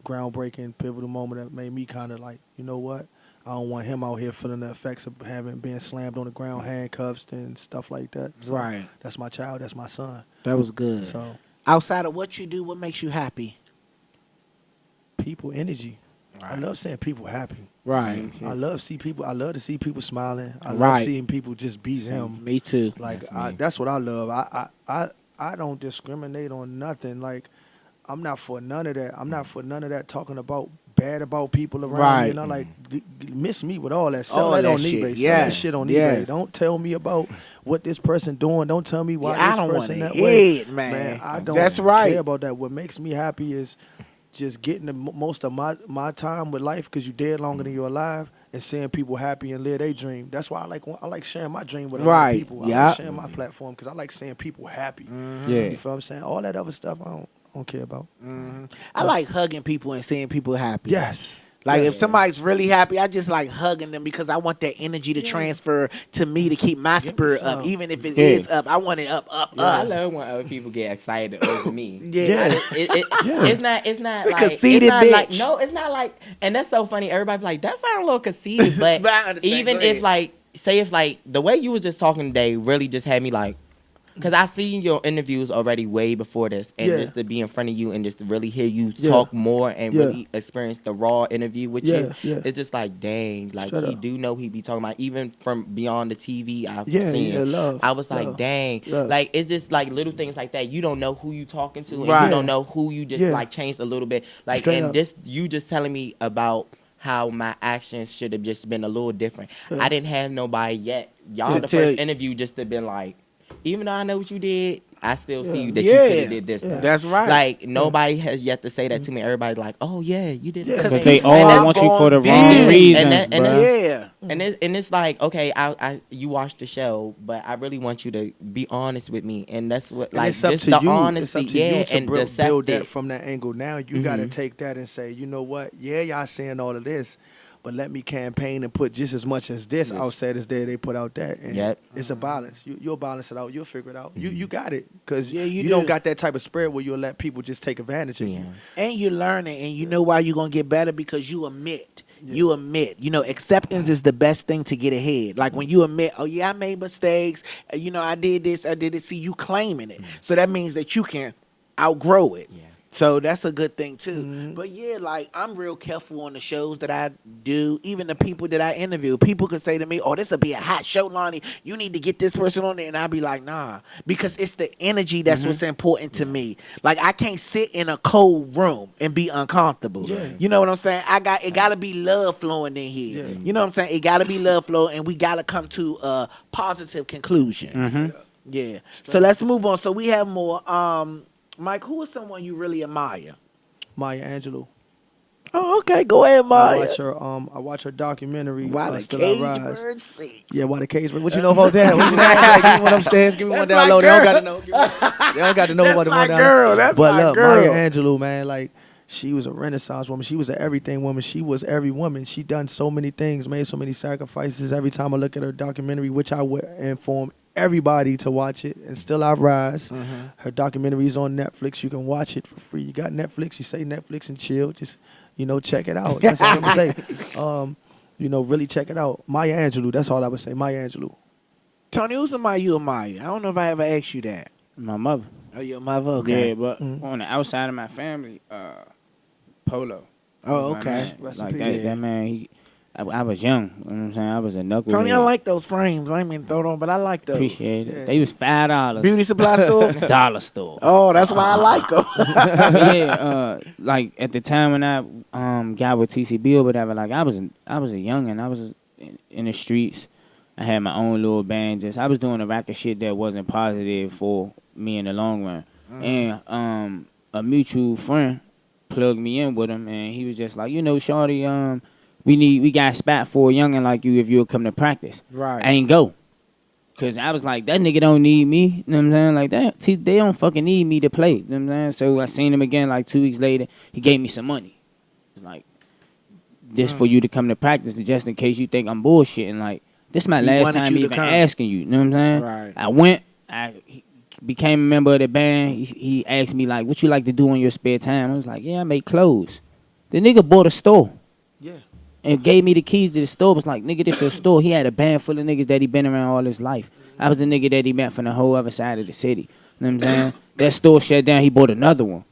groundbreaking, pivotal moment that made me kind of like, you know what? I don't want him out here feeling the effects of being slammed on the ground, handcuffs and stuff like that. So
Right.
That's my child. That's my son.
That was good.
So
Outside of what you do, what makes you happy?
people energy. I love seeing people happy.
Right.
I love to see people smiling. I love
Right.
seeing people just be them.
Me too.
Like that's what I love. I don't discriminate on nothing. Like I'm not for none of that. I'm not for none of that talking about bad about people around me.
Right.
Miss me with all that. Sell
All
that
that
on
shit.
eBay. Sell that
Yes.
shit on
Yes.
eBay. Don't tell me about what this person doing. Don't tell me why
Yeah, I
this
don't
person
wanna
that way.
hear it, man.
I don't
That's right.
care about that. What makes me happy is just getting the most of my time with life, because you dead longer than you're alive, and seeing people happy and live their dream. That's why I like sharing my dream with a lot
Right.
of people. I
Yeah.
like sharing my platform because I like seeing people happy.
Yeah.
You feel what I'm saying? All that other stuff I don't care about.
I like hugging people and seeing people happy.
Yes.
Like
Yes.
if somebody's really happy, I just like hugging them because I want that energy to transfer to me to keep my
Give me
spirit up.
some.
Even if it is up, I want it up.
I love when other people get excited over me.
Yeah.
It's not
It's a
like
conceited
it's not like,
bitch.
no, it's not like, and that's so funny. Everybody be like, that sounds a little conceited, but
But I understand.
even
Go
if
ahead.
like, say if like the way you was just talking today really just had me like, Because I seen your interviews already way before this, and
Yeah.
just to be in front of you and just to really hear you
Yeah.
talk more and
Yeah.
really experience the raw interview with
Yeah,
you,
yeah.
it's just like, dang, like
Straight
he
up.
do know he be talking about, even from beyond the TV I've
Yeah,
seen.
yeah, love,
I was like,
love,
dang,
love.
like it's just like little things like that. You don't know who you talking to, and
Right.
you don't know who you just
Yeah.
like changed a little bit. Like,
Straight
and
up.
this, you just telling me about how my actions should have just been a little different. I didn't have nobody yet. Y'all
To
the
tell
first
you.
interview just to been like, even though I know what you did, I still see you that
Yeah.
you could have did this.
Yeah.
though.
That's right.
Like nobody has yet to say that to me. Everybody like, oh yeah, you did.
Yeah.
it.
Because they
And
all
that's
want you
going-
for the
Yeah.
wrong
And
reasons,
that- and
bruh.
that-
Yeah.
and it's like, okay, I you watched the show, but I really want you to be honest with me, and that's what
And
like
it's up
just
to
the
you.
honesty,
It's up to
yeah,
you to
and
build that
it.
from that angle. Now you got to take that and say, you know what? Yeah, y'all saying all of this, but let me campaign and put just as much as this outside as they put out that. And
Yep.
it's a balance. You'll balance it out. You'll figure it out. You got it because
Yeah, you
you don't
do.
got that type of spread where you'll let people just take advantage of you.
And you're learning, and you know why you're gonna get better, because you admit. You admit. You know, acceptance is the best thing to get ahead. Like when you admit, oh yeah, I made mistakes. You know, I did this, I did it. See, you claiming it. So that means that you can outgrow it.
Yeah.
So that's a good thing too. But yeah, like I'm real careful on the shows that I do, even the people that I interview. People could say to me, "Oh, this will be a hot show, Lonnie. You need to get this person on there," and I'll be like, "Nah," because it's the energy that's what's important to me. Like I can't sit in a cold room and be uncomfortable.
Yeah.
You know what I'm saying? It gotta be love flowing in here.
Yeah.
You know what I'm saying? It gotta be love flowing, and we gotta come to a positive conclusion. Yeah. So let's move on. So we have more. Mike, who is someone you really admire?
Maya Angelou.
Oh, okay. Go ahead,
I
Maya.
watch her documentary.
Why the
Still
cage
I Rise.
bird sings?
Yeah, why the cage? What you know about that? What you know about that? Give me one upstairs. Give me one
That's
down
my
low. They don't
girl.
got to know. They don't got to know
That's
about the
my
one down
girl.
low.
That's
but
my
look,
girl.
Maya Angelou, man, like she was a Renaissance woman. She was an everything woman. She was every woman. She done so many things, made so many sacrifices. Every time I look at her documentary, which I would inform everybody to watch it, and Still I Rise. Her documentary is on Netflix. You can watch it for free. You got Netflix. You say Netflix and chill. Just check it out. That's all I'm gonna say. Really check it out. Maya Angelou. That's all I would say. Maya Angelou.
Tony, who's somebody you admire? I don't know if I ever asked you that.
My mother.
Oh, your mother? Okay.
Yeah, but on the outside of my family, Polo.
Oh,
was my
okay.
man.
Rest in
Like
peace.
that man, I was young. You know what I'm saying? I was a knucklehead.
Tony, I like those frames. I ain't mean to throw them, but I like those.
Appreciate it.
Yeah.
They was $5.
Beauty supply store?
Dollar store.
Oh, that's why I like them.
Yeah, like at the time when I got with TCB or whatever, like I was a youngin'. I was in the streets. I had my own little band. I was doing a rack of shit that wasn't positive for me in the long run. And a mutual friend plugged me in with him, and he was just like, shawty, we got a spot for a youngin' like you if you'll come to practice.
Right.
I ain't go. Cause I was like, that nigga don't need me. You know what I'm saying? Like that. See, they don't fucking need me to play. You know what I'm saying? So I seen him again like 2 weeks later. He gave me some money. It's like, this for you to come to practice, just in case you think I'm bullshitting. Like, this my
He
last
wanted
time
you to
even
come.
asking you. You know what I'm saying?
Right.
I went. He became a member of the band. He asked me like, what you like to do in your spare time? I was like, yeah, I make clothes. The nigga bought a store.
Yeah.
And gave me the keys to the store. Was like, nigga, this your store. He had a band full of niggas that he been around all his life. I was a nigga that he met from the whole other side of the city. You know what I'm saying? That store shut down. He bought another one.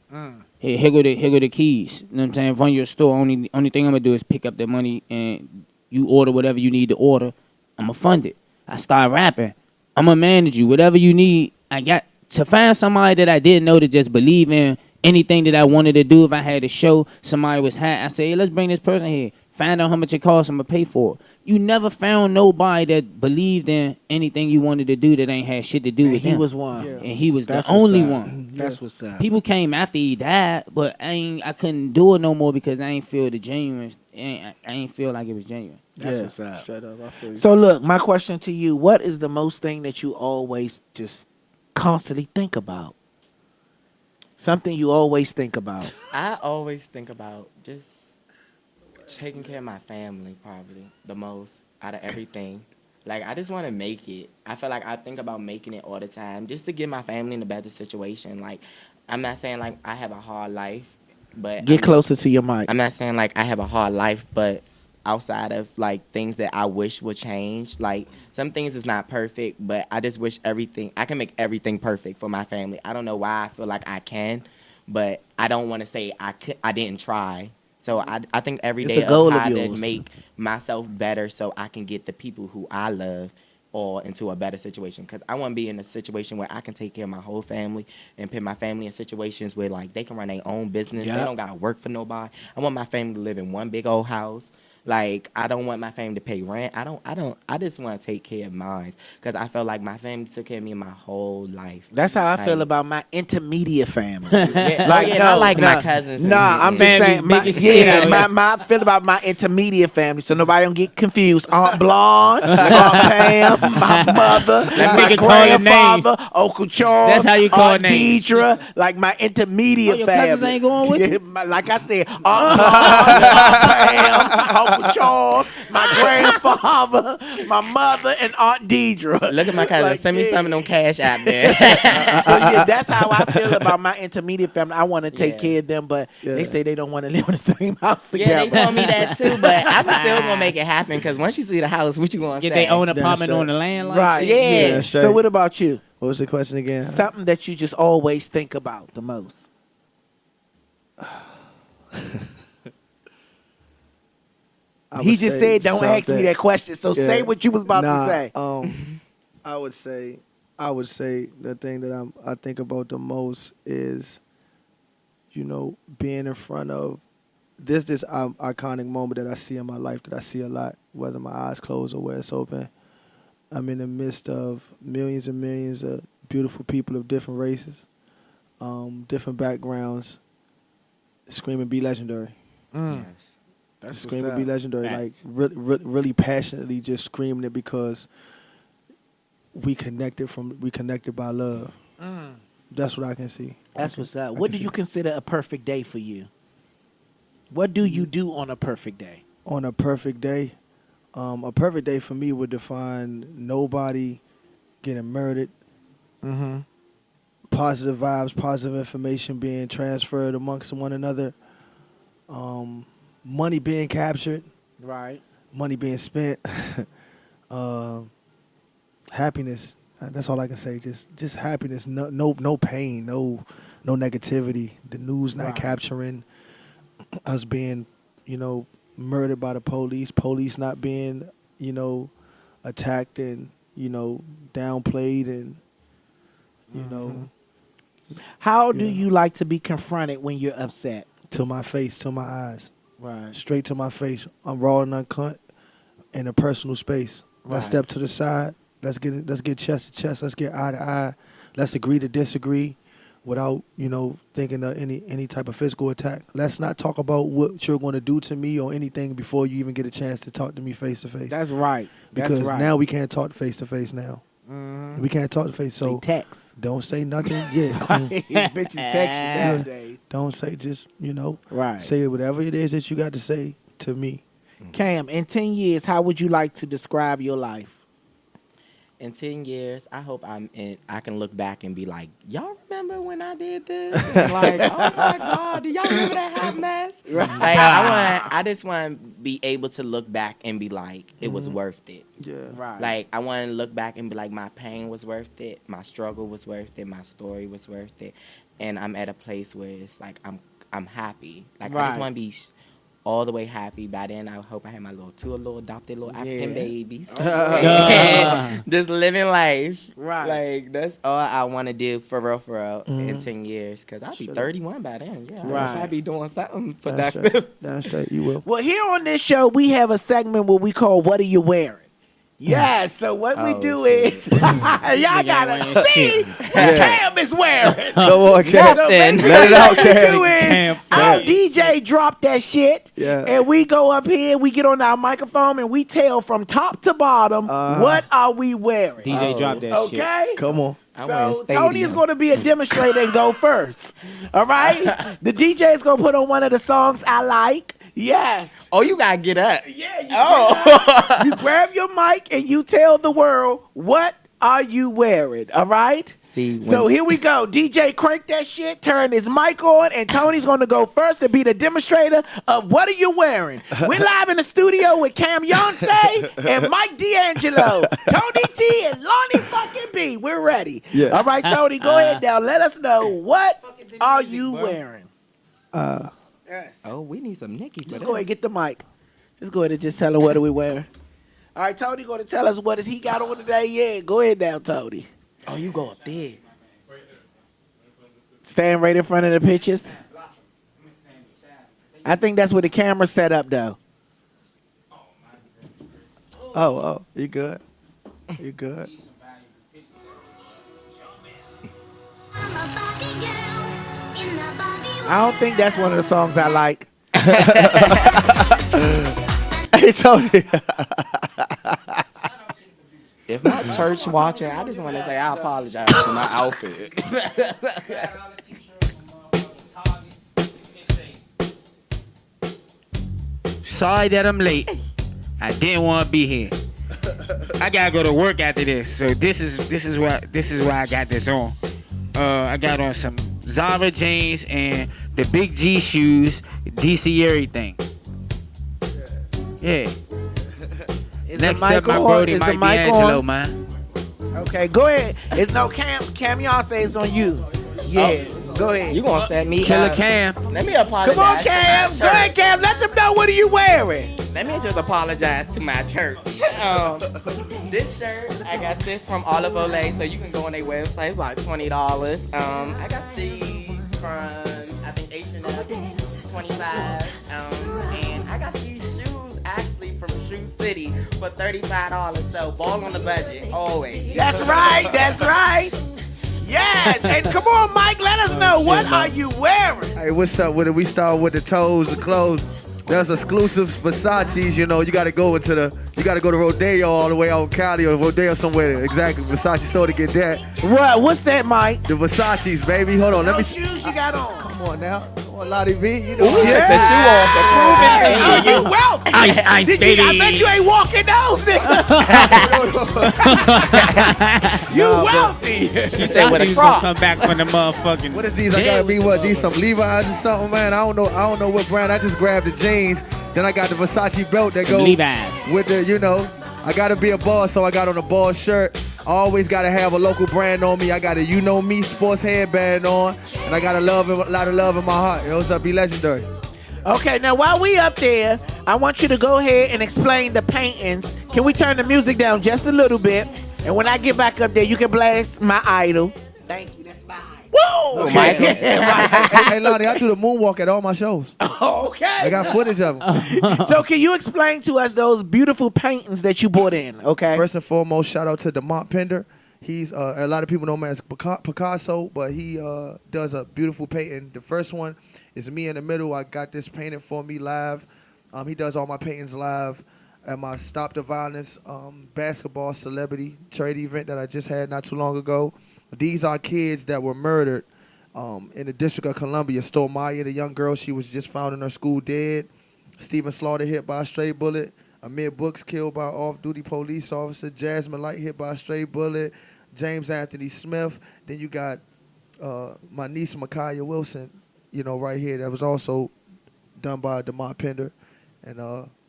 Here go the keys. You know what I'm saying? Run your store. Only thing I'm gonna do is pick up the money and you order whatever you need to order. I'm gonna fund it. I start rapping. I'm gonna manage you. Whatever you need. I got to find somebody that I didn't know to just believe in anything that I wanted to do. If I had a show, somebody was hot. I say, hey, let's bring this person here. Find out how much it costs. I'm gonna pay for it. You never found nobody that believed in anything you wanted to do that ain't had shit to do
And
with
he
him.
was one.
Yeah.
And he was
That's
the only
what's up.
one.
That's what's up.
People came after he died, but I couldn't do it no more because I ain't feel the genuine. I ain't feel like it was genuine.
That's
Yeah.
what's up.
Straight up. I feel you.
So look, my question to you: what is the most thing that you always just constantly think about? Something you always think about.
I always think about just taking care of my family, probably the most out of everything. Like, I just want to make it. I feel like I think about making it all the time just to get my family in a better situation. Like, I'm not saying, like, I have a hard life, but
Get closer to your mic.
I'm not saying, like, I have a hard life, but outside of like things that I wish would change. Like some things is not perfect, but I just wish I can make everything perfect for my family. I don't know why I feel like I can, but I don't want to say I didn't try. So I think every
It's
day
a goal
of
of
how to
yours.
make myself better so I can get the people who I love or into a better situation. Because I want to be in a situation where I can take care of my whole family and put my family in situations where like they can run their own business.
Yep.
They don't got to work for nobody. I want my family to live in one big old house. Like, I don't want my family to pay rent. I just want to take care of mine. Because I felt like my family took care of me my whole life.
That's how I feel
Like-
about my intermediate family.
Yeah, I like my cousins. and
Nah, I'm just
Family's
saying.
big as shit out here.
My feel about my intermediate family, so nobody don't get confused. Aunt Blonde, Aunt Pam, my mother, my
nigga calling
grandfather, Uncle Charles.
That's how you call
Aunt
names.
Deidre, like my intermediate
Oh, your
family.
cousins ain't going with you?
Like I said, Aunt Blonde, Aunt Pam, Uncle Charles, my grandfather, my mother, and Aunt Deidre.
Look at my cousin.
Like,
Send me
yeah.
some of them cash out there.
So yeah, that's how I feel about my intermediate family. I want to take
Yeah.
care of them, but
Yeah.
they say they don't want to live in the same house
Yeah,
together.
they told me that too, but I'm still gonna make it happen because once you see the house, what you gonna
Get
say?
their own
That's
apartment
straight.
on the land. Like
Right.
shit.
Yeah.
Yeah, straight.
So what about you?
What was the question again?
Something that you just always think about the most.
I
He
would
just
say
said, "Don't ask me
something-
that question." So say
Yeah.
what you was about
Nah,
to say.
I would say the thing that I think about the most is, being in front of this iconic moment that I see in my life that I see a lot, whether my eyes closed or where it's open. I'm in the midst of millions and millions of beautiful people of different races, different backgrounds, screaming "Be legendary."
That's
Screaming "Be legendary,"
Facts.
like really passionately, just screaming it because we connected by love. That's what I can see.
That's what's up.
I
What
can
do
see
you
it.
consider a perfect day for you? What do you do on a perfect day?
On a perfect day, a perfect day for me would define nobody getting murdered, positive vibes, positive information being transferred amongst one another, money being captured,
Right.
money being spent, happiness. That's all I can say. Just happiness. No pain. No negativity. The news not
Right.
capturing us being, murdered by the police. Police not being, attacked and downplayed and
How do you like to be confronted when you're upset?
to my face, to my eyes,
Right.
straight to my face. I'm raw and uncut in a personal space. Let's
Right.
step to the side. Let's get chest to chest. Let's get eye to eye. Let's agree to disagree without, thinking of any type of physical attack. Let's not talk about what you're going to do to me or anything before you even get a chance to talk to me face to face.
That's right.
Because
That's right.
now we can't talk face to face now. We can't talk to face.
they
So
text.
don't say nothing. Yeah.
Bitches text you nowadays.
Don't say just,
Right.
say whatever it is that you got to say to me.
Cam, in 10 years, how would you like to describe your life?
In 10 years, I hope I can look back and be like, y'all remember when I did this? And like, oh my God, do y'all remember that hot mess? Like, I just want to be able to look back and be like, it was worth it.
Yeah.
Right.
Like, I want to look back and be like, my pain was worth it, my struggle was worth it, my story was worth it, and I'm at a place where it's like I'm happy. Like, I
Right.
just want to be all the way happy. By then, I hope I have my little adopted little African
Yeah.
babies.
Yeah.
Just living life.
Right.
Like, that's all I want to do for real in 10 years. Because I'll be
Straight up.
31 by then. Yeah,
Right.
I'll be doing something
That's
productive.
straight. That's straight. You will.
Well, here on this show, we have a segment what we call "What Are You Wearing?" Yeah, so what we
Oh,
do
shit.
is, y'all gotta
wearing
see
shit.
what Cam is wearing.
Come on, Cam.
So
Then
basically
let it out,
what we
Cam.
do is,
Cam,
our
Cam.
DJ drop that shit,
Yeah.
and we go up here, we get on our microphone, and we tell from top to bottom, what are we wearing?
DJ drop that shit.
Okay?
Come on.
I'm wearing
So Tony is
stadium.
going to be a demonstrator and go first. All right? The DJ is going to put on one of the songs I like. Yes.
Oh, you got to get up.
Yeah, you, you grab your mic and you tell the world, what are you wearing? All right.
See,
So here we go. DJ, crank that shit. Turn his mic on, and Tony's gonna go first and be the demonstrator of what are you wearing. We're live in the studio with Camyonce and Mike D Angelo, Tony T and Lonnie fucking B. We're ready.
Yeah.
All right, Tony, go ahead now. Let us know what are you wearing. Yes.
oh, we need some Nikki for
Just
that.
go ahead and get the mic. Just go ahead and just tell her what are we wearing. All right, Tony going to tell us what is he got on today. Yeah, go ahead now, Tony.
Oh, you go up there.
Stand right in front of the pictures. I think that's where the camera's set up, though.
Oh, you good? You good?
I don't think that's one of the songs I like.
Hey, Tony.
If my church watching, I just want to say I apologize for my outfit.
Sorry that I'm late. I didn't want to be here. I gotta go to work after this, so this is why I got this on. I got on some Zara jeans and the big G shoes, DC everything. Yeah.
Is
Next
the
up,
mic
my
on?
Brody
Is the
Mike D
mic
Angelo,
on?
man.
Okay, go ahead. It's no Camyonce is on you. Yeah, go ahead.
You gonna set me
Killer
up.
Cam.
Let me apologize.
Come on,
to
Cam.
my
Go ahead,
church.
Cam. Let them know what are you wearing.
Let me just apologize to my church. This shirt, I got this from Olive Olay, so you can go on their website. It's like $20. I got these from I think H&M, 25. And I got these shoes actually from Shoe City for $35. So ball on the budget always.
That's right. That's right. Yes. And come on, Mike. Let us know what are you wearing.
Hey, what's up with it? We start with the toes, the clothes. There's exclusive Versace's, you know, you gotta go to Rodeo all the way out in Cali or Rodeo somewhere. Exactly, Versace store to get that.
What? What's that, Mike?
The Versace's, baby. Hold on, let me.
What shoes you got on?
Come on now. Come on, Lonnie B. You know.
We took the shoe off the
Oh,
proven
you wealthy.
Ice,
Did you? I bet you ain't walking those, nigga. You wealthy.
He said with a
Versace's gonna
crop.
come back from the motherfucking.
What is these? I gotta be what? These some Levi's or something, man. I don't know what brand. I just grabbed the jeans. Then I got the Versace belt that
Some
goes
Levi's.
with the, you know. I gotta be a boss, so I got on a boss shirt. I always gotta have a local brand on me. I got a You Know Me sports headband on, and I got a lot of love in my heart. You know what's up? Be legendary.
Okay, now while we up there, I want you to go ahead and explain the paintings. Can we turn the music down just a little bit? And when I get back up there, you can blast my idol. Thank you. That's fine. Woo!
Mike.
Hey, Lonnie, I do the moonwalk at all my shows.
Okay.
I got footage of them.
So can you explain to us those beautiful paintings that you brought in? Okay.
First and foremost, shout out to DeMont Pender. He's a lot of people know him as Picasso, but he does a beautiful painting. The first one is me in the middle. I got this painted for me live. He does all my paintings live at my Stop the Violence basketball celebrity charity event that I just had not too long ago. These are kids that were murdered in the District of Columbia. Stormaya, the young girl, she was just found in her school dead. Stephen Slaughter hit by a stray bullet. Amir Brooks killed by an off-duty police officer. Jasmine Light hit by a stray bullet. James Anthony Smith. Then you got my niece, Micaiah Wilson, you know, right here. That was also done by DeMont Pender. And,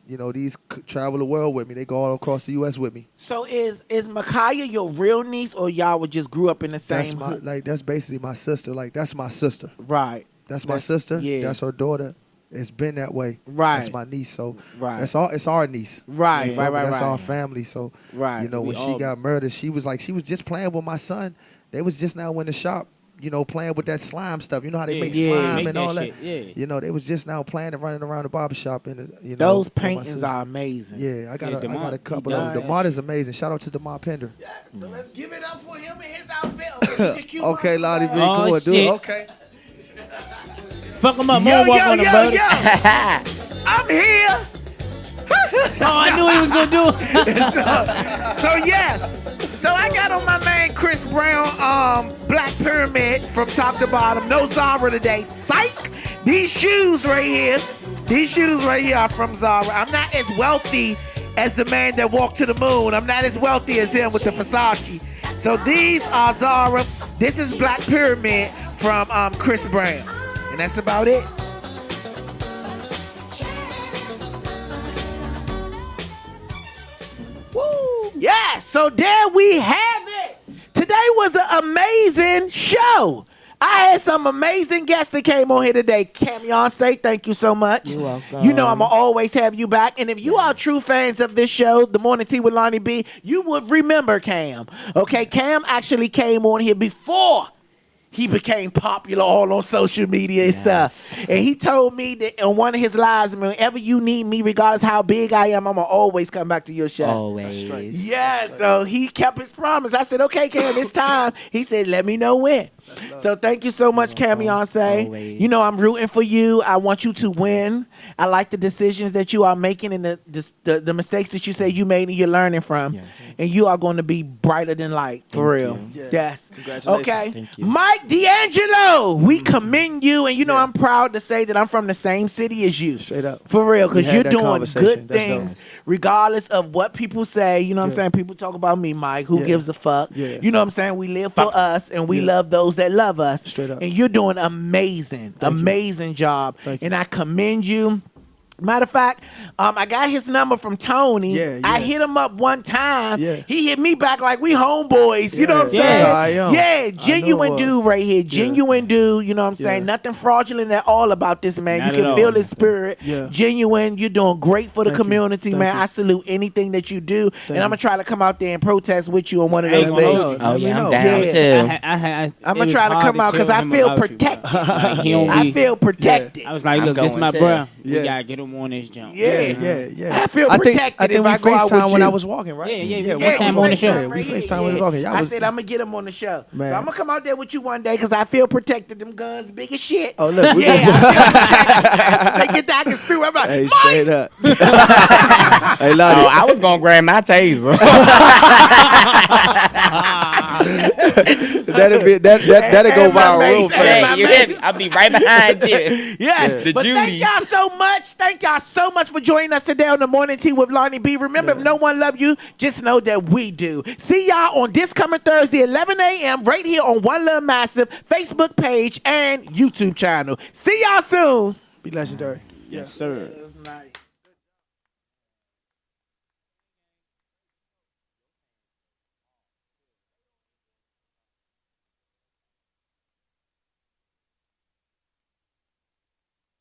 you know, these travel the world with me. They go all across the U.S. with me.
So is Micaiah your real niece, or y'all would just grew up in the same?
That's basically my sister. Like, that's my sister.
Right.
That's my sister.
Yeah.
That's her daughter. It's been that way.
Right.
That's my niece. So
Right.
it's our niece.
Right,
You feel
right,
me?
right,
That's
right.
our family. So
Right.
you know, when she got murdered, she was just playing with my son. They was just now in the shop, you know, playing with that slime stuff. You know how they make slime
make
and
that
all
shit,
that.
yeah.
You know, they was just now playing and running around the barbershop and you know.
Those
with my
paintings
sister.
are amazing.
Yeah, I got
Yeah,
a
DeMont,
couple
he
of
does
them.
that
DeMont is amazing. Shout out to DeMont Pender.
So let's give it up for him and his outfit.
Okay, Lonnie B,
Oh,
come on, do it.
shit.
Okay.
Fuck him up,
Yo,
moonwalk
yo,
on him,
yo,
brother.
yo. I'm here.
Oh, I knew he was gonna do it.
So yeah. So I got on my man Chris Brown Black Pyramid from top to bottom. No Zara today. Psych. These shoes right here are from Zara. I'm not as wealthy as the man that walked to the moon. I'm not as wealthy as him with the Versace.
So these are Zara. This is Black Pyramid from Chris Brown. And that's about it. Woo! Yeah, so there we have it. Today was an amazing show. I had some amazing guests that came on here today. Camyonce, thank you so much.
You're welcome.
You know I'm going to always have you back. And if you are true fans of this show, The Morning Tea with Lonnie B, you would remember Cam. Okay, Cam actually came on here before he became popular all on social media and stuff. And he told me that on one of his lives, whenever you need me, regardless how big I am, I'm going to always come back to your show.
Always.
Yeah, so he kept his promise. I said, okay, Cam, it's time. He said, let me know when. So thank you so much, Camyonce.
Always.
You know, I'm rooting for you. I want you to win. I like the decisions that you are making and the mistakes that you say you made and you're learning from.
Yes.
And you are going to be brighter than light, for real.
Yeah.
Yes.
Congratulations.
Okay.
Thank you.
Mike D Angelo, we commend you. And you know, I'm proud to say that I'm from the same city as you.
Straight up.
For real,
We
because
had
you're
that
doing
conversation.
good
That's
things,
dope.
regardless of what people say. You know what I'm
Yeah.
saying? People talk about me, Mike. Who
Yeah.
gives a fuck?
Yeah.
You know what I'm saying? We live for us, and we
Yeah.
love those that love us.
Straight up.
And you're doing amazing,
Thank you.
amazing job.
Thank you.
And I commend you. Matter of fact, I got his number from Tony.
Yeah,
I
yeah.
hit him up one time.
Yeah.
He hit me back like we homeboys. You know what I'm
Yeah,
saying?
that's how I am.
Yeah,
I
genuine
know,
dude right here. Genuine dude. You know what I'm saying?
Yeah.
Nothing fraudulent at all about this man.
Not
you
at
can
all.
feel his spirit.
Yeah.
Genuine. You're doing great for the
Thank you.
community,
Thank
man.
you.
I salute anything that you do. And I'm
you.
going to try to come out there and protest with you on one of
I ain't
those
gonna
days.
hold you.
Oh,
Let me
yeah, I'm
know.
down
Yeah.
too.
I'm going to try to come out because I feel protected.
Like, he don't
I
be-
feel protected.
I was like,
I'm
look, this
going
my
too.
bro.
Yeah.
We gotta get him on this jump.
Yeah. I feel
I think
protected
we
if I go out with
FaceTime when
you.
I was walking, right?
Yeah,
we
FaceTime
FaceTime
on the show.
Yeah, we FaceTime when I was walking.
I said I'm gonna get him on the show.
Man.
So I'm gonna come out there with you one day because I feel protected. Them guns big as shit.
Oh, look, we
yeah,
gonna-
I feel protected. They get that I can stew. I'm like,
Hey,
Mike!
straight up. Hey, Lonnie.
Oh, I was gonna grab my taser.
that'll go
And my
viral real
mace,
fast.
and my
Hey, you
mace.
hit me. I'll be right behind you.
Yes,
The
but thank
Judy.
y'all so much. Thank y'all so much for joining us today on the Morning Tea with Lonnie B. Remember, if no one love you, just know that we do. See y'all on this coming Thursday, 11 a.m. right here on One Love Massive Facebook page and YouTube channel. See y'all soon.
Be legendary.
Yes, sir.